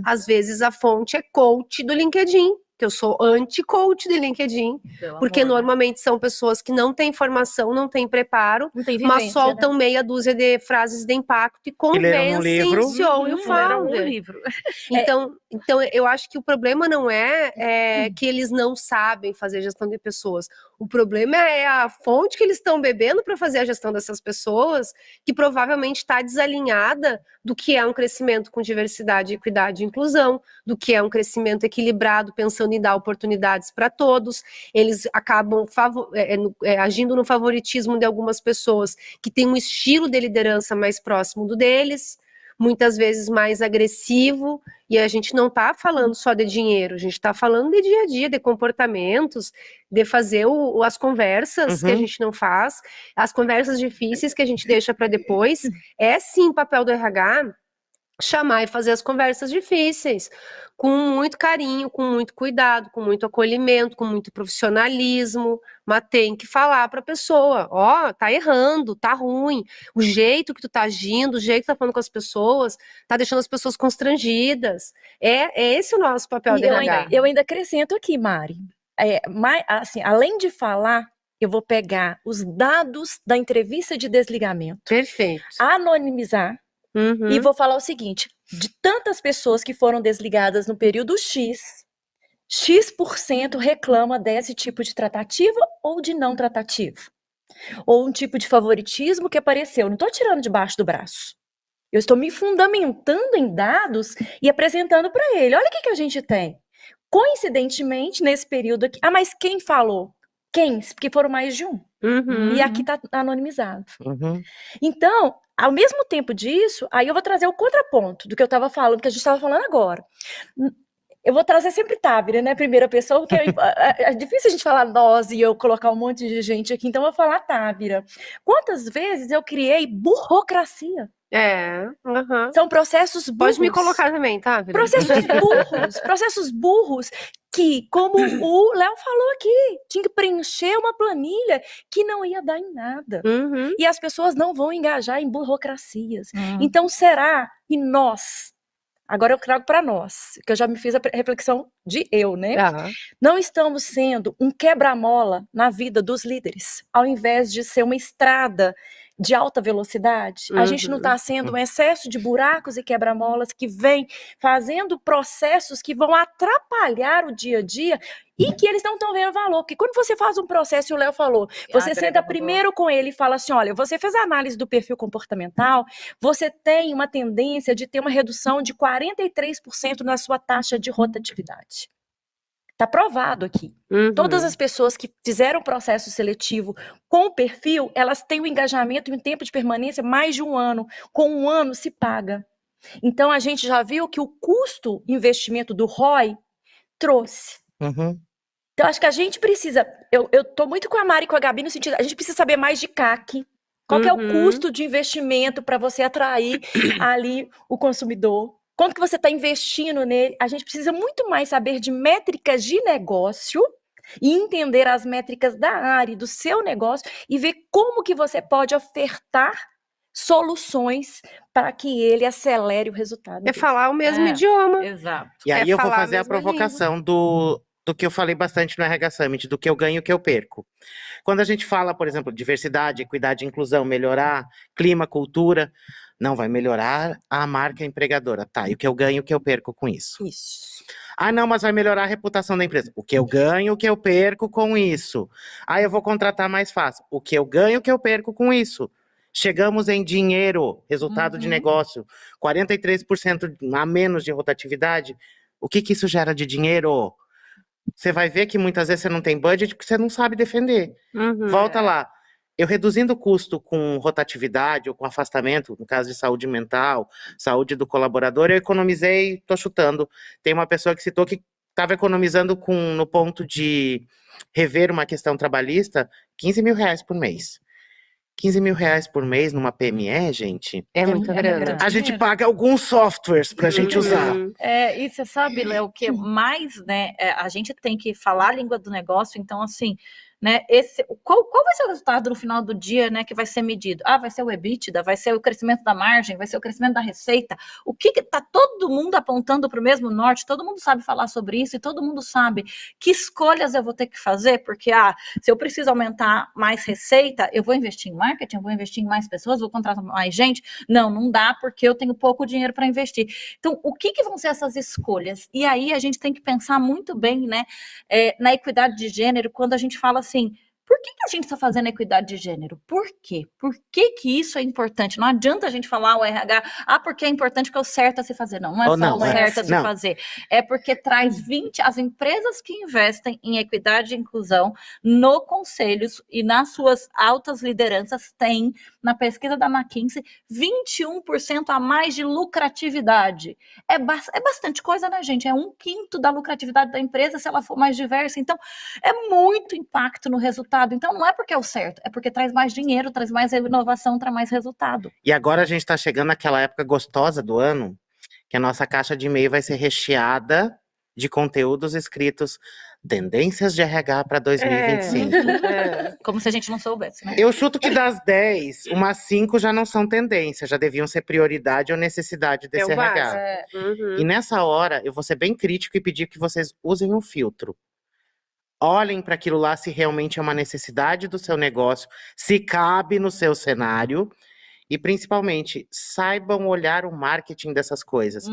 Às vezes a fonte é coach do LinkedIn, que eu sou anti-coach de LinkedIn, porque normalmente são pessoas que não têm formação, não têm preparo, mas soltam meia dúzia de frases de impacto e convencem o CEO e o founder. Então, eu acho que o problema não é que eles não sabem fazer gestão de pessoas. O problema é a fonte que eles estão bebendo para fazer a gestão dessas pessoas, que provavelmente está desalinhada do que é um crescimento com diversidade, equidade e inclusão, do que é um crescimento equilibrado, pensando em dar oportunidades para todos. Eles acabam agindo no favoritismo de algumas pessoas que têm um estilo de liderança mais próximo do deles, muitas vezes mais agressivo, e a gente não está falando só de dinheiro, a gente está falando de dia a dia, de comportamentos, de fazer as conversas que a gente não faz, as conversas difíceis que a gente deixa para depois. É sim papel do RH chamar e fazer as conversas difíceis, com muito carinho, com muito cuidado, com muito acolhimento, com muito profissionalismo, mas tem que falar para a pessoa, tá errando, tá ruim, o jeito que tu tá agindo, o jeito que tá falando com as pessoas, tá deixando as pessoas constrangidas. É esse o nosso papel de RH. Eu ainda acrescento aqui, Mari, assim, além de falar, eu vou pegar os dados da entrevista de desligamento, perfeito, anonimizar, e vou falar o seguinte, de tantas pessoas que foram desligadas no período X% reclama desse tipo de tratativa ou de não tratativa. Ou um tipo de favoritismo que apareceu. Não estou tirando debaixo do braço. Eu estou me fundamentando em dados e apresentando para ele. Olha o que a gente tem. Coincidentemente, nesse período aqui... mas quem falou? Quem? Porque foram mais de um. Uhum. E aqui tá anonimizado. Uhum. Então, ao mesmo tempo disso, aí eu vou trazer o contraponto do que eu estava falando, que a gente estava falando agora. Eu vou trazer sempre Távira, né? Primeira pessoa, porque é difícil a gente falar nós e eu colocar um monte de gente aqui, então eu vou falar Távira. Quantas vezes eu criei burocracia? Aham. São processos burros. Pode me colocar também, tá, Vira? Processos burros que, como o Léo falou aqui, tinha que preencher uma planilha que não ia dar em nada. Uhum. E as pessoas não vão engajar em burocracias. Então, será que nós, agora eu trago para nós, que eu já me fiz a reflexão de eu, né? Não estamos sendo um quebra-mola na vida dos líderes, ao invés de ser uma estrada de alta velocidade? A gente não está sendo um excesso de buracos e quebra-molas que vem fazendo processos que vão atrapalhar o dia a dia e que eles não estão vendo valor. Porque quando você faz um processo, e o Léo falou, você senta primeiro com ele e fala assim, olha, você fez a análise do perfil comportamental, você tem uma tendência de ter uma redução de 43% na sua taxa de rotatividade. Está provado aqui. Todas as pessoas que fizeram o processo seletivo com o perfil, elas têm um engajamento e um tempo de permanência mais de 1 ano. Com 1 ano se paga. Então a gente já viu que o custo investimento do ROI trouxe. Então acho que a gente precisa, eu tô muito com a Mari e com a Gabi no sentido, a gente precisa saber mais de CAC. Qual que é o custo de investimento para você atrair ali o consumidor? Quanto que você está investindo nele? A gente precisa muito mais saber de métricas de negócio e entender as métricas da área, do seu negócio e ver como que você pode ofertar soluções para que ele acelere o resultado. É falar o mesmo idioma. Exato. E aí eu vou falar a fazer a mesma provocação do que eu falei bastante no RH Summit, do que eu ganho e o que eu perco. Quando a gente fala, por exemplo, diversidade, equidade, inclusão, melhorar clima, cultura, não vai melhorar a marca empregadora. Tá, e o que eu ganho e o que eu perco com isso? Isso. Ah, não, mas vai melhorar a reputação da empresa. O que eu ganho e o que eu perco com isso? Ah, eu vou contratar mais fácil. O que eu ganho e o que eu perco com isso? Chegamos em dinheiro, resultado de negócio, 43% a menos de rotatividade. O que isso gera de dinheiro? Você vai ver que muitas vezes você não tem budget porque você não sabe defender. Volta lá. Eu reduzindo o custo com rotatividade ou com afastamento, no caso de saúde mental, saúde do colaborador, eu economizei, tô chutando. Tem uma pessoa que citou que estava economizando no ponto de rever uma questão trabalhista, R$15 mil por mês. R$15 mil por mês numa PME, gente. É muita grana. A gente paga alguns softwares pra gente usar. E você sabe, Léo, o que mais, né? A gente tem que falar a língua do negócio, então, assim, né? Qual vai ser o resultado no final do dia, né? Que vai ser medido? Vai ser o EBITDA, vai ser o crescimento da margem, vai ser o crescimento da receita. O que tá todo mundo apontando para o mesmo norte? Todo mundo sabe falar sobre isso e todo mundo sabe que escolhas eu vou ter que fazer, porque se eu preciso aumentar mais receita, eu vou investir em marketing, eu vou investir em mais pessoas, vou contratar mais gente. Não dá, porque eu tenho pouco dinheiro para investir. Então, o que vão ser essas escolhas? E aí a gente tem que pensar muito bem, né? Na equidade de gênero, quando a gente fala assim, por que a gente está fazendo equidade de gênero? Por quê? Por que isso é importante? Não adianta a gente falar o RH, porque é importante, porque é o certo a se fazer. Não é só o certo a se fazer. É porque traz as empresas que investem em equidade e inclusão no conselhos e nas suas altas lideranças têm, na pesquisa da McKinsey, 21% a mais de lucratividade. É bastante coisa, né, gente? É 1/5 da lucratividade da empresa se ela for mais diversa. Então, é muito impacto no resultado. Então, não é porque é o certo, é porque traz mais dinheiro, traz mais inovação, traz mais resultado. E agora a gente está chegando naquela época gostosa do ano, que a nossa caixa de e-mail vai ser recheada de conteúdos escritos tendências de RH para 2025. Como se a gente não soubesse, né? Eu chuto que das 10, umas 5 já não são tendência, já deviam ser prioridade ou necessidade desse RH. E nessa hora, eu vou ser bem crítico e pedir que vocês usem um filtro. Olhem para aquilo lá se realmente é uma necessidade do seu negócio, se cabe no seu cenário e, principalmente, saibam olhar o marketing dessas coisas.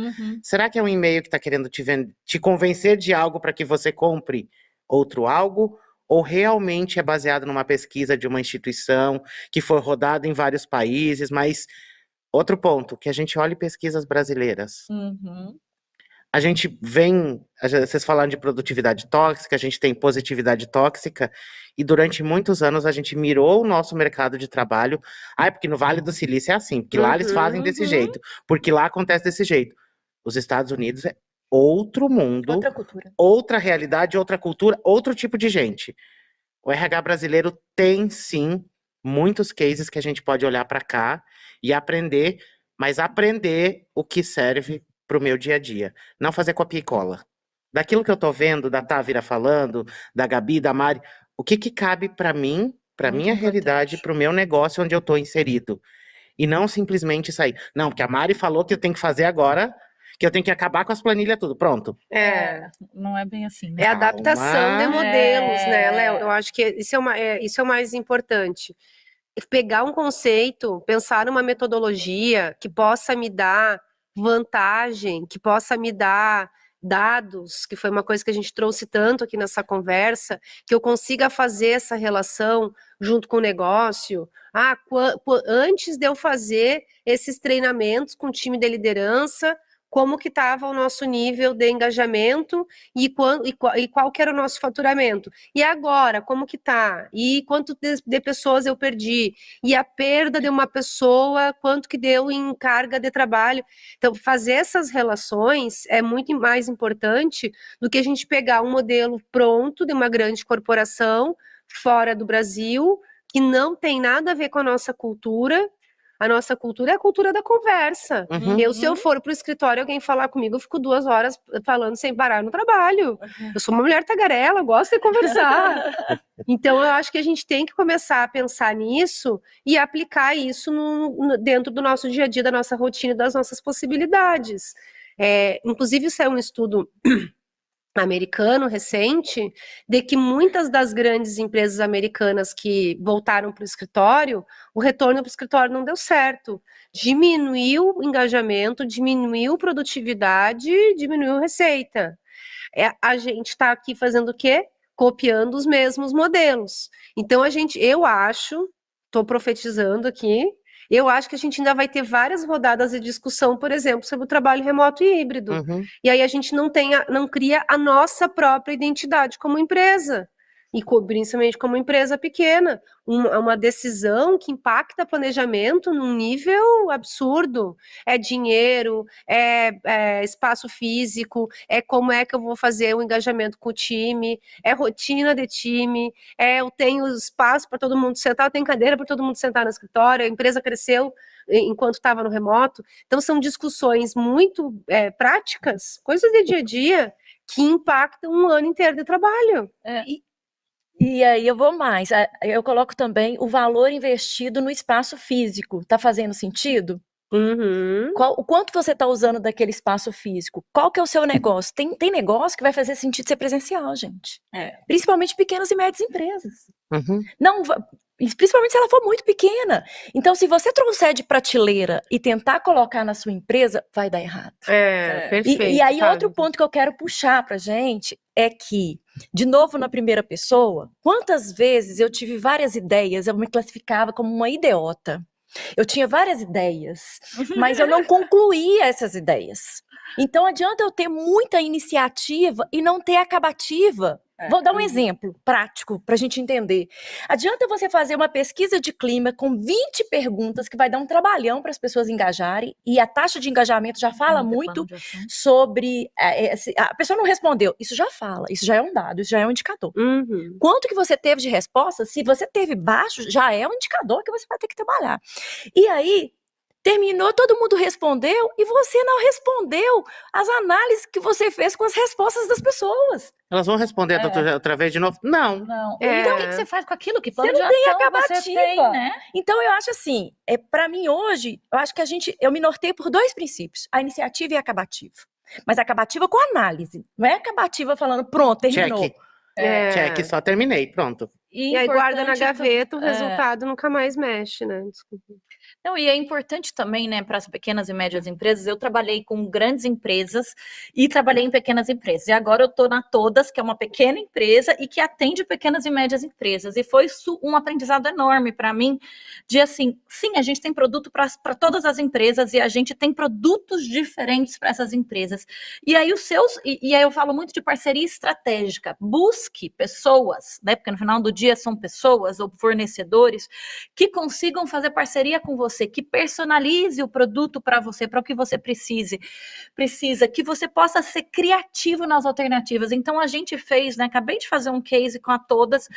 Será que é um e-mail que está querendo te convencer de algo para que você compre outro algo? Ou realmente é baseado numa pesquisa de uma instituição que foi rodada em vários países? Mas, outro ponto, que a gente olhe pesquisas brasileiras. a gente vem, vocês falaram de produtividade tóxica, a gente tem positividade tóxica, e durante muitos anos a gente mirou o nosso mercado de trabalho. Porque no Vale do Silício é assim, porque lá eles fazem desse jeito, porque lá acontece desse jeito. Os Estados Unidos é outro mundo, Outra cultura. outra realidade, outra cultura, outro tipo de gente. O RH brasileiro tem, sim, muitos cases que a gente pode olhar para cá e aprender, mas aprender o que serve para o meu dia a dia. Não fazer copia e cola. Daquilo que eu tô vendo, da Távira falando, da Gabi, da Mari, o que cabe para mim, para Muito minha importante. realidade, para o meu negócio onde eu tô inserido. E não simplesmente sair. Não, porque a Mari falou que eu tenho que fazer agora, que eu tenho que acabar com as planilhas tudo. Pronto. Não é bem assim, né? É adaptação de Calma. modelos, né, Léo? Eu acho que isso é o mais importante. Pegar um conceito, pensar numa metodologia que possa me dar vantagem, que possa me dar dados, que foi uma coisa que a gente trouxe tanto aqui nessa conversa, que eu consiga fazer essa relação junto com o negócio. Antes de eu fazer esses treinamentos com o time de liderança, como que estava o nosso nível de engajamento e qual que era o nosso faturamento. E agora, como que está? E quanto de pessoas eu perdi? E a perda de uma pessoa, quanto que deu em carga de trabalho? Então, fazer essas relações é muito mais importante do que a gente pegar um modelo pronto de uma grande corporação fora do Brasil, que não tem nada a ver com a nossa cultura. A nossa cultura é a cultura da conversa. Se eu for para o escritório e alguém falar comigo, eu fico 2 horas falando sem parar no trabalho. Eu sou uma mulher tagarela, gosto de conversar. Então, eu acho que a gente tem que começar a pensar nisso e aplicar isso dentro do nosso dia a dia, da nossa rotina, das nossas possibilidades. Inclusive, isso é um estudo americano recente, de que muitas das grandes empresas americanas que voltaram para o escritório, o retorno para o escritório não deu certo. Diminuiu o engajamento, diminuiu produtividade, diminuiu receita. A gente está aqui fazendo o quê? Copiando os mesmos modelos. Então, eu acho, estou profetizando aqui, eu acho que a gente ainda vai ter várias rodadas de discussão, por exemplo, sobre o trabalho remoto e híbrido. E aí a gente não cria a nossa própria identidade como empresa. E principalmente como empresa pequena. Uma decisão que impacta planejamento num nível absurdo. É dinheiro, é espaço físico, é como é que eu vou fazer o engajamento com o time, é rotina de time, eu tenho espaço para todo mundo sentar, eu tenho cadeira para todo mundo sentar no escritório, a empresa cresceu enquanto estava no remoto. Então, são discussões muito práticas, coisas de dia a dia, que impactam um ano inteiro de trabalho. E aí eu vou mais, eu coloco também o valor investido no espaço físico. Tá fazendo sentido? O quanto você está usando daquele espaço físico? Qual que é o seu negócio? Tem negócio que vai fazer sentido ser presencial, gente. Principalmente pequenas e médias empresas. Não, principalmente se ela for muito pequena. Então, se você trouxer de prateleira e tentar colocar na sua empresa, vai dar errado. Perfeito. E aí, outro ponto que eu quero puxar pra gente é que, de novo na primeira pessoa, quantas vezes eu tive várias ideias, eu me classificava como uma idiota. Eu tinha várias ideias, mas eu não concluía essas ideias. Então, adianta eu ter muita iniciativa e não ter acabativa. Vou dar um exemplo prático para a gente entender. Adianta você fazer uma pesquisa de clima com 20 perguntas que vai dar um trabalhão para as pessoas engajarem, e a taxa de engajamento já fala muito sobre... a pessoa não respondeu, isso já fala, isso já é um dado, isso já é um indicador. Quanto que você teve de resposta? Se você teve baixo, já é um indicador que você vai ter que trabalhar. E aí, terminou, todo mundo respondeu, e você não respondeu as análises que você fez com as respostas das pessoas. Elas vão responder outra vez de novo? Não. Então, o que você faz com aquilo que você não tem acabativa, né? Então, eu acho assim, para mim hoje, eu acho que eu me norteio por 2 princípios, a iniciativa e a acabativa. Mas a acabativa com análise, não é acabativa falando, pronto, terminou. Check, só terminei, pronto. E aí guarda na gaveta, o resultado nunca mais mexe, né? Desculpa. Não, e é importante também, né, para as pequenas e médias empresas. Eu trabalhei com grandes empresas e trabalhei em pequenas empresas. E agora eu estou na Todas, que é uma pequena empresa e que atende pequenas e médias empresas. E foi um aprendizado enorme para mim, de assim, sim, a gente tem produto para todas as empresas e a gente tem produtos diferentes para essas empresas. E aí e aí eu falo muito de parceria estratégica. Busque pessoas, né, porque no final do dia são pessoas ou fornecedores que consigam fazer parceria com você, que personalize o produto para você, para o que você precisa, que você possa ser criativo nas alternativas. Então a gente fez, né, acabei de fazer um case com a Todas,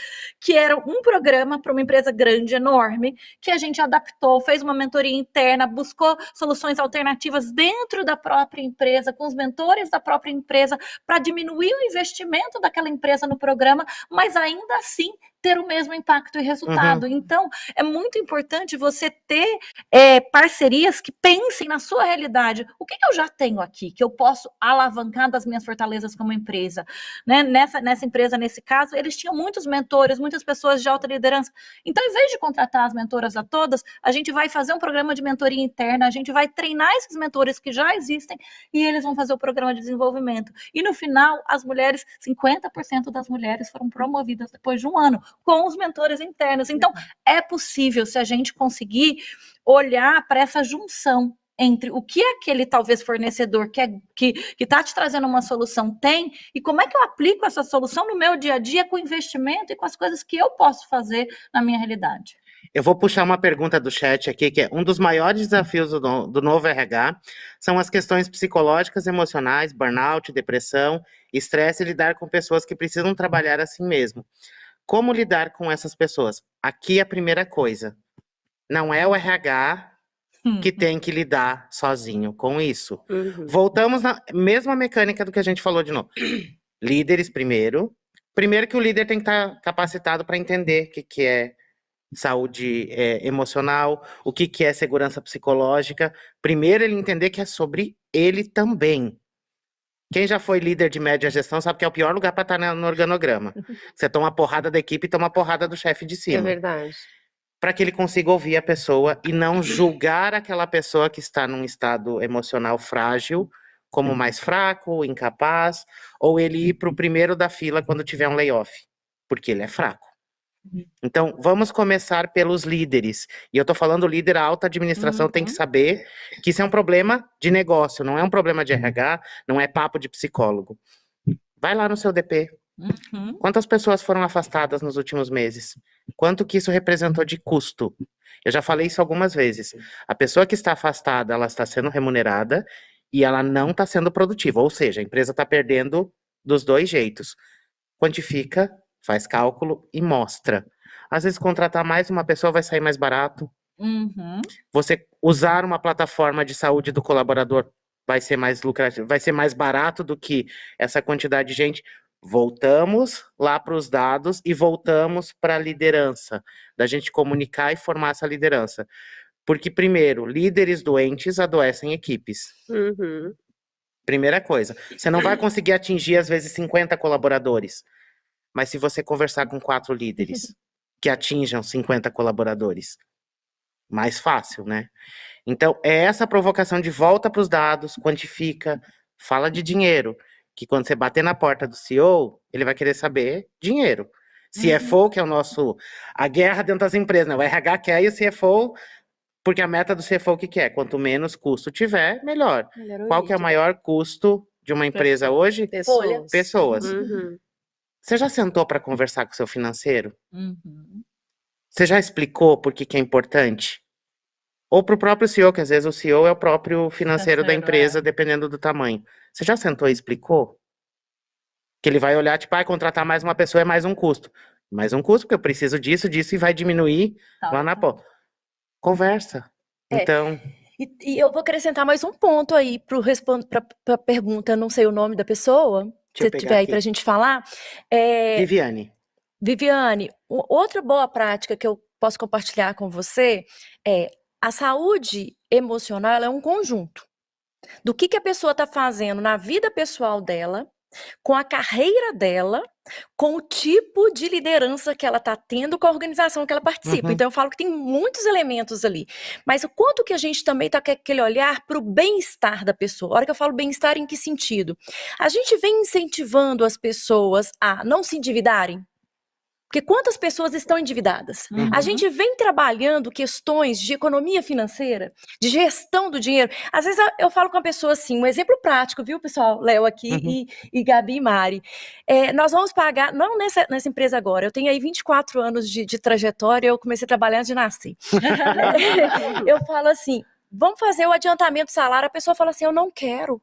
que era um programa para uma empresa grande, enorme, que a gente adaptou, fez uma mentoria interna, buscou soluções alternativas dentro da própria empresa, com os mentores da própria empresa, para diminuir o investimento daquela empresa no programa, mas ainda assim ter o mesmo impacto e resultado. Então, é muito importante você ter parcerias que pensem na sua realidade. O que eu já tenho aqui, que eu posso alavancar das minhas fortalezas como empresa? Né? Nessa empresa, nesse caso, eles tinham muitos mentores, muitas pessoas de alta liderança. Então, em vez de contratar as mentoras a todas, a gente vai fazer um programa de mentoria interna, a gente vai treinar esses mentores que já existem e eles vão fazer o programa de desenvolvimento. E no final, as mulheres, 50% das mulheres foram promovidas depois de um ano, com os mentores internos. Então, é possível, se a gente conseguir olhar para essa junção entre o que aquele talvez fornecedor que está te trazendo uma solução tem e como é que eu aplico essa solução no meu dia a dia com investimento e com as coisas que eu posso fazer na minha realidade. Eu vou puxar uma pergunta do chat aqui, que é um dos maiores desafios do novo RH são as questões psicológicas, emocionais, burnout, depressão, estresse e lidar com pessoas que precisam trabalhar assim mesmo. Como lidar com essas pessoas? Aqui a primeira coisa, não é o RH que tem que lidar sozinho com isso. Voltamos na mesma mecânica do que a gente falou de novo. Líderes primeiro. Primeiro que o líder tem que estar capacitado para entender o que é saúde emocional, o que é segurança psicológica. Primeiro ele entender que é sobre ele também. Quem já foi líder de média gestão sabe que é o pior lugar para estar no organograma. Você toma uma porrada da equipe e toma uma porrada do chefe de cima. É verdade. Para que ele consiga ouvir a pessoa e não julgar aquela pessoa que está num estado emocional frágil como mais fraco, incapaz, ou ele ir para o primeiro da fila quando tiver um layoff, porque ele é fraco. Então, vamos começar pelos líderes. E eu tô falando líder, a alta administração tem que saber que isso é um problema de negócio, não é um problema de RH, não é papo de psicólogo. Vai lá no seu DP. Quantas pessoas foram afastadas nos últimos meses? Quanto que isso representou de custo? Eu já falei isso algumas vezes. A pessoa que está afastada, ela está sendo remunerada e ela não está sendo produtiva. Ou seja, a empresa está perdendo dos dois jeitos. Quantifica, faz cálculo e mostra. Às vezes, contratar mais uma pessoa vai sair mais barato. Você usar uma plataforma de saúde do colaborador vai ser mais lucrativo, vai ser mais barato do que essa quantidade de gente. Voltamos lá para os dados e voltamos para a liderança, da gente comunicar e formar essa liderança. Porque, primeiro, líderes doentes adoecem equipes. Primeira coisa. Você não vai conseguir atingir, às vezes, 50 colaboradores. Mas se você conversar com 4 líderes que atinjam 50 colaboradores, mais fácil, né? Então, é essa provocação de volta para os dados, quantifica, fala de dinheiro, que quando você bater na porta do CEO, ele vai querer saber dinheiro. CFO, que é a guerra dentro das empresas, né? O RH quer e o CFO, porque a meta do CFO o que é? Quanto menos custo tiver, melhor. Qual que é o maior custo de uma empresa hoje? Pessoas. Você já sentou para conversar com o seu financeiro? Você já explicou por que é importante? Ou para o próprio CEO, que às vezes o CEO é o próprio financeiro da empresa, dependendo do tamanho. Você já sentou e explicou? Que ele vai olhar, tipo, contratar mais uma pessoa é mais um custo. Mais um custo, porque eu preciso disso e vai diminuir lá na ponta. Conversa. Então... E eu vou acrescentar mais um ponto aí para a pergunta, não sei o nome da pessoa, se tiver aí para a gente falar. Viviane, outra boa prática que eu posso compartilhar com você é a saúde emocional, ela é um conjunto do que a pessoa está fazendo na vida pessoal dela, com a carreira dela com o tipo de liderança que ela está tendo com a organização que ela participa. Uhum. Então, eu falo que tem muitos elementos ali. Mas o quanto que a gente também está com aquele olhar para o bem-estar da pessoa. A hora que eu falo bem-estar, em que sentido? A gente vem incentivando as pessoas a não se endividarem. Porque quantas pessoas estão endividadas? A gente vem trabalhando questões de economia financeira, de gestão do dinheiro. Às vezes eu falo com a pessoa assim, um exemplo prático, viu, pessoal? Léo aqui e Gabi e Mari. Nós vamos pagar, não nessa empresa agora, eu tenho aí 24 anos de trajetória, eu comecei a trabalhar antes de nascer. Eu falo assim, vamos fazer o adiantamento do salário, a pessoa fala assim, eu não quero.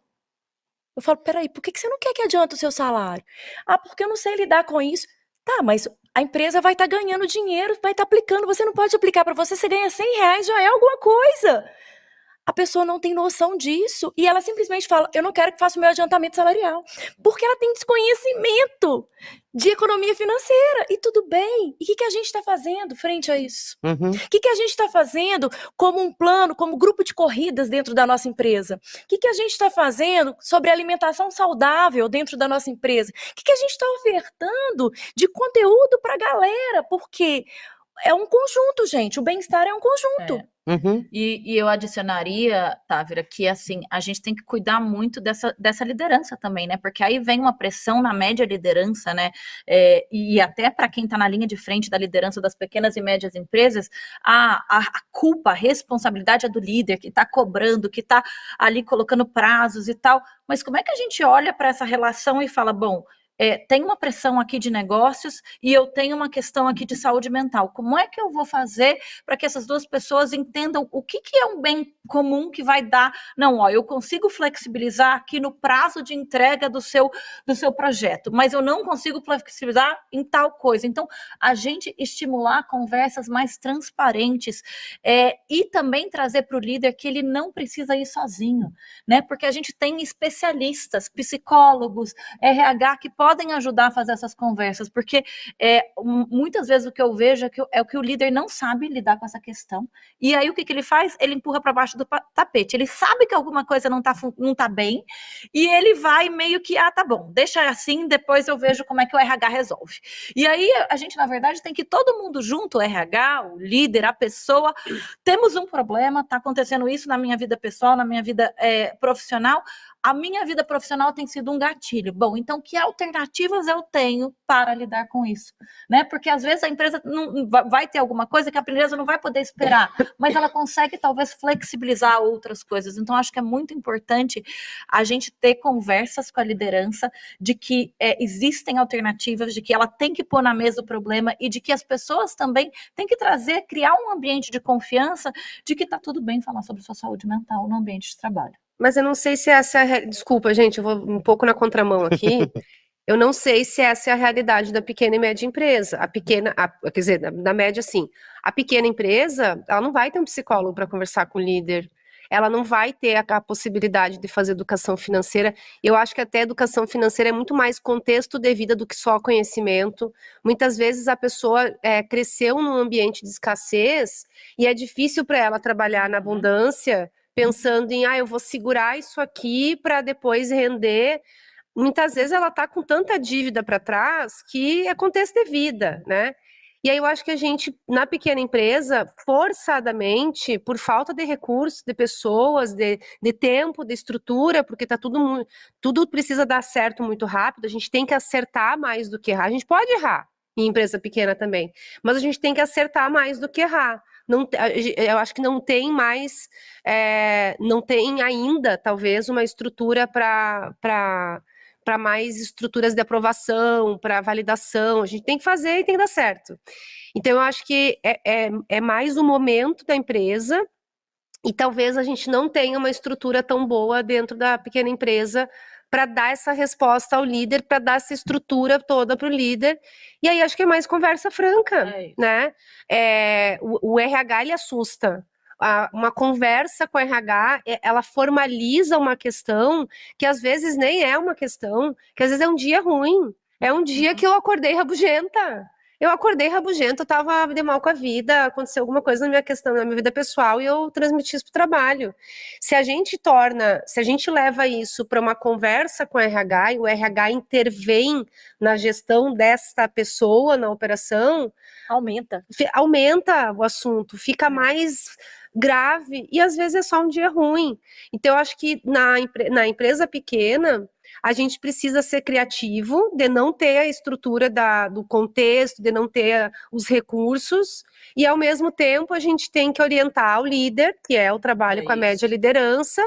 Eu falo, peraí, por que você não quer que adiante o seu salário? Ah, porque eu não sei lidar com isso. Tá, mas a empresa vai estar ganhando dinheiro, vai estar aplicando, você não pode aplicar para você ganha R$100, já é alguma coisa. A pessoa não tem noção disso e ela simplesmente fala, eu não quero que faça o meu adiantamento salarial, porque ela tem desconhecimento de economia financeira, e tudo bem. E o que a gente está fazendo frente a isso? O que a gente está fazendo como um plano, como grupo de corridas dentro da nossa empresa? O que a gente está fazendo sobre alimentação saudável dentro da nossa empresa? O que a gente está ofertando de conteúdo para a galera? Porque é um conjunto, gente. O bem-estar é um conjunto. E eu adicionaria, Távira, que assim, a gente tem que cuidar muito dessa liderança também, né? Porque aí vem uma pressão na média liderança, né? E até para quem está na linha de frente da liderança das pequenas e médias empresas, a culpa, a responsabilidade é do líder que está cobrando, que está ali colocando prazos e tal. Mas como é que a gente olha para essa relação e fala, bom, tem uma pressão aqui de negócios e eu tenho uma questão aqui de saúde mental. Como é que eu vou fazer para que essas duas pessoas entendam o que é um bem comum que vai dar? Não, ó, eu consigo flexibilizar aqui no prazo de entrega do seu projeto, mas eu não consigo flexibilizar em tal coisa. Então, a gente estimular conversas mais transparentes e também trazer para o líder que ele não precisa ir sozinho, né? Porque a gente tem especialistas, psicólogos, RH que podem ajudar a fazer essas conversas, porque muitas vezes o que eu vejo é que o líder não sabe lidar com essa questão, e aí o que ele faz? Ele empurra para baixo do tapete, ele sabe que alguma coisa não tá bem, e ele vai meio que, tá bom, deixa assim, depois eu vejo como é que o RH resolve. E aí a gente, na verdade, tem que todo mundo junto, o RH, o líder, a pessoa, temos um problema, tá acontecendo isso na minha vida pessoal, na minha vida profissional, a minha vida profissional tem sido um gatilho. Bom, então que alternativas eu tenho para lidar com isso? Né? Porque às vezes a empresa não vai ter alguma coisa que a empresa não vai poder esperar, mas ela consegue talvez flexibilizar outras coisas. Então acho que é muito importante a gente ter conversas com a liderança de que existem alternativas, de que ela tem que pôr na mesa o problema e de que as pessoas também têm que criar um ambiente de confiança de que está tudo bem falar sobre sua saúde mental no ambiente de trabalho. Mas eu não sei se essa é desculpa, gente, eu vou um pouco na contramão aqui. Eu não sei se essa é a realidade da pequena e média empresa. Quer dizer, da média, sim. A pequena empresa, ela não vai ter um psicólogo para conversar com o líder. Ela não vai ter a possibilidade de fazer educação financeira. Eu acho que até educação financeira é muito mais contexto de vida do que só conhecimento. Muitas vezes a pessoa cresceu num ambiente de escassez e é difícil para ela trabalhar na abundância, pensando em, eu vou segurar isso aqui para depois render. Muitas vezes ela está com tanta dívida para trás que é contexto de vida, né? E aí eu acho que a gente, na pequena empresa, forçadamente, por falta de recursos, de pessoas, de tempo, de estrutura, porque tudo precisa dar certo muito rápido, a gente tem que acertar mais do que errar. A gente pode errar em empresa pequena também, mas a gente tem que acertar mais do que errar. Eu acho que não tem mais, não tem ainda, talvez, uma estrutura para mais estruturas de aprovação, para validação. A gente tem que fazer e tem que dar certo. Então, eu acho que é mais o momento da empresa e talvez a gente não tenha uma estrutura tão boa dentro da pequena empresa para dar essa resposta ao líder, para dar essa estrutura toda para o líder. E aí acho que é mais conversa franca, né? O RH, ele assusta. Uma conversa com o RH, ela formaliza uma questão que às vezes nem é uma questão, que às vezes é um dia ruim, é um dia que eu acordei rabugenta, Eu acordei rabugento, eu tava de mal com a vida, aconteceu alguma coisa na minha vida pessoal e eu transmiti isso pro trabalho. Se a gente leva isso para uma conversa com o RH e o RH intervém na gestão desta pessoa na operação, Aumenta. aumenta o assunto, fica mais grave e às vezes é só um dia ruim. Então eu acho que na empresa pequena a gente precisa ser criativo, de não ter a estrutura do contexto, de não ter os recursos, e ao mesmo tempo a gente tem que orientar o líder, que é o trabalho com a média liderança,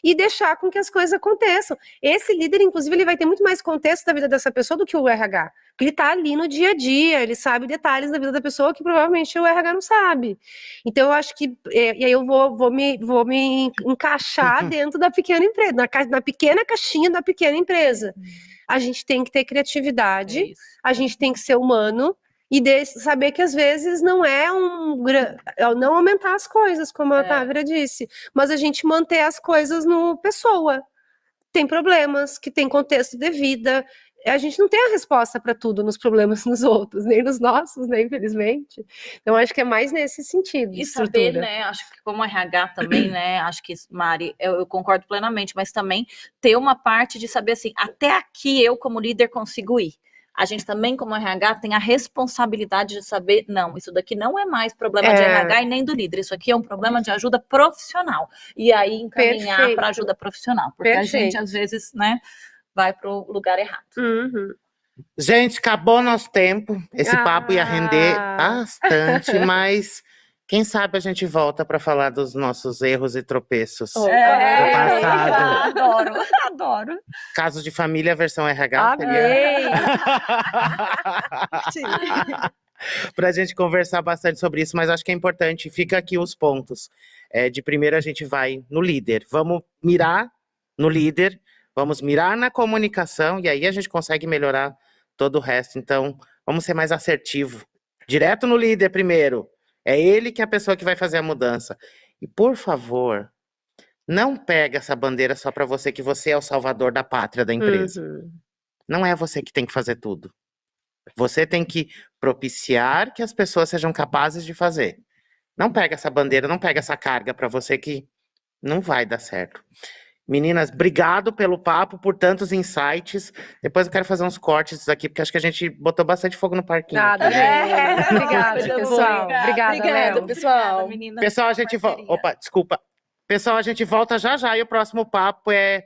e deixar com que as coisas aconteçam. Esse líder, inclusive, ele vai ter muito mais contexto da vida dessa pessoa do que o RH, porque ele está ali no dia a dia, ele sabe detalhes da vida da pessoa que provavelmente o RH não sabe. Então eu acho que, e aí eu vou me encaixar dentro da pequena empresa, na pequena caixinha da pequena empresa. A gente tem que ter criatividade, a gente tem que ser humano e saber que às vezes não é não aumentar as coisas, como a Távira disse, mas a gente manter as coisas no pessoa. Tem problemas, que tem contexto de vida. A gente não tem a resposta para tudo nos problemas dos outros, nem nos nossos, né, infelizmente. Então, acho que é mais nesse sentido. E saber, né, acho que como RH também, né, acho que, Mari, eu concordo plenamente, mas também ter uma parte de saber assim, até aqui eu como líder consigo ir. A gente também, como RH, tem a responsabilidade de saber, não, isso daqui não é mais problema de RH e nem do líder, isso aqui é um problema de ajuda profissional. E aí encaminhar para ajuda profissional, porque a gente, às vezes, né, vai para o lugar errado. Gente, acabou nosso tempo. Esse papo ia render bastante, mas quem sabe a gente volta para falar dos nossos erros e tropeços do passado. Adoro. Casos de família, versão RH. Amei! Para a gente conversar bastante sobre isso, mas acho que é importante, fica aqui os pontos. De primeiro a gente vai no líder. Vamos mirar no líder, vamos mirar na comunicação, e aí a gente consegue melhorar todo o resto. Então, vamos ser mais assertivo. Direto no líder primeiro. É ele que é a pessoa que vai fazer a mudança. E, por favor, não pega essa bandeira só para você, que você é o salvador da pátria da empresa. Não é você que tem que fazer tudo. Você tem que propiciar que as pessoas sejam capazes de fazer. Não pega essa bandeira, não pega essa carga para você, que não vai dar certo. Meninas, obrigado pelo papo, por tantos insights. Depois eu quero fazer uns cortes aqui, porque acho que a gente botou bastante fogo no parquinho. Obrigada, pessoal. Obrigada, pessoal. Menina, pessoal, a gente volta. Opa, desculpa. Pessoal, a gente volta já já, e o próximo papo é: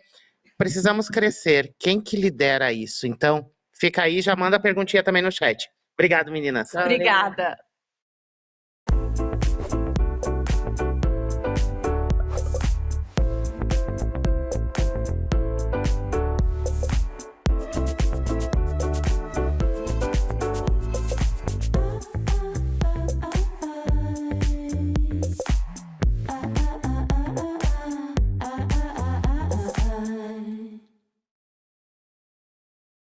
precisamos crescer. Quem que lidera isso? Então, fica aí, já manda a perguntinha também no chat. Obrigado, meninas. Obrigada.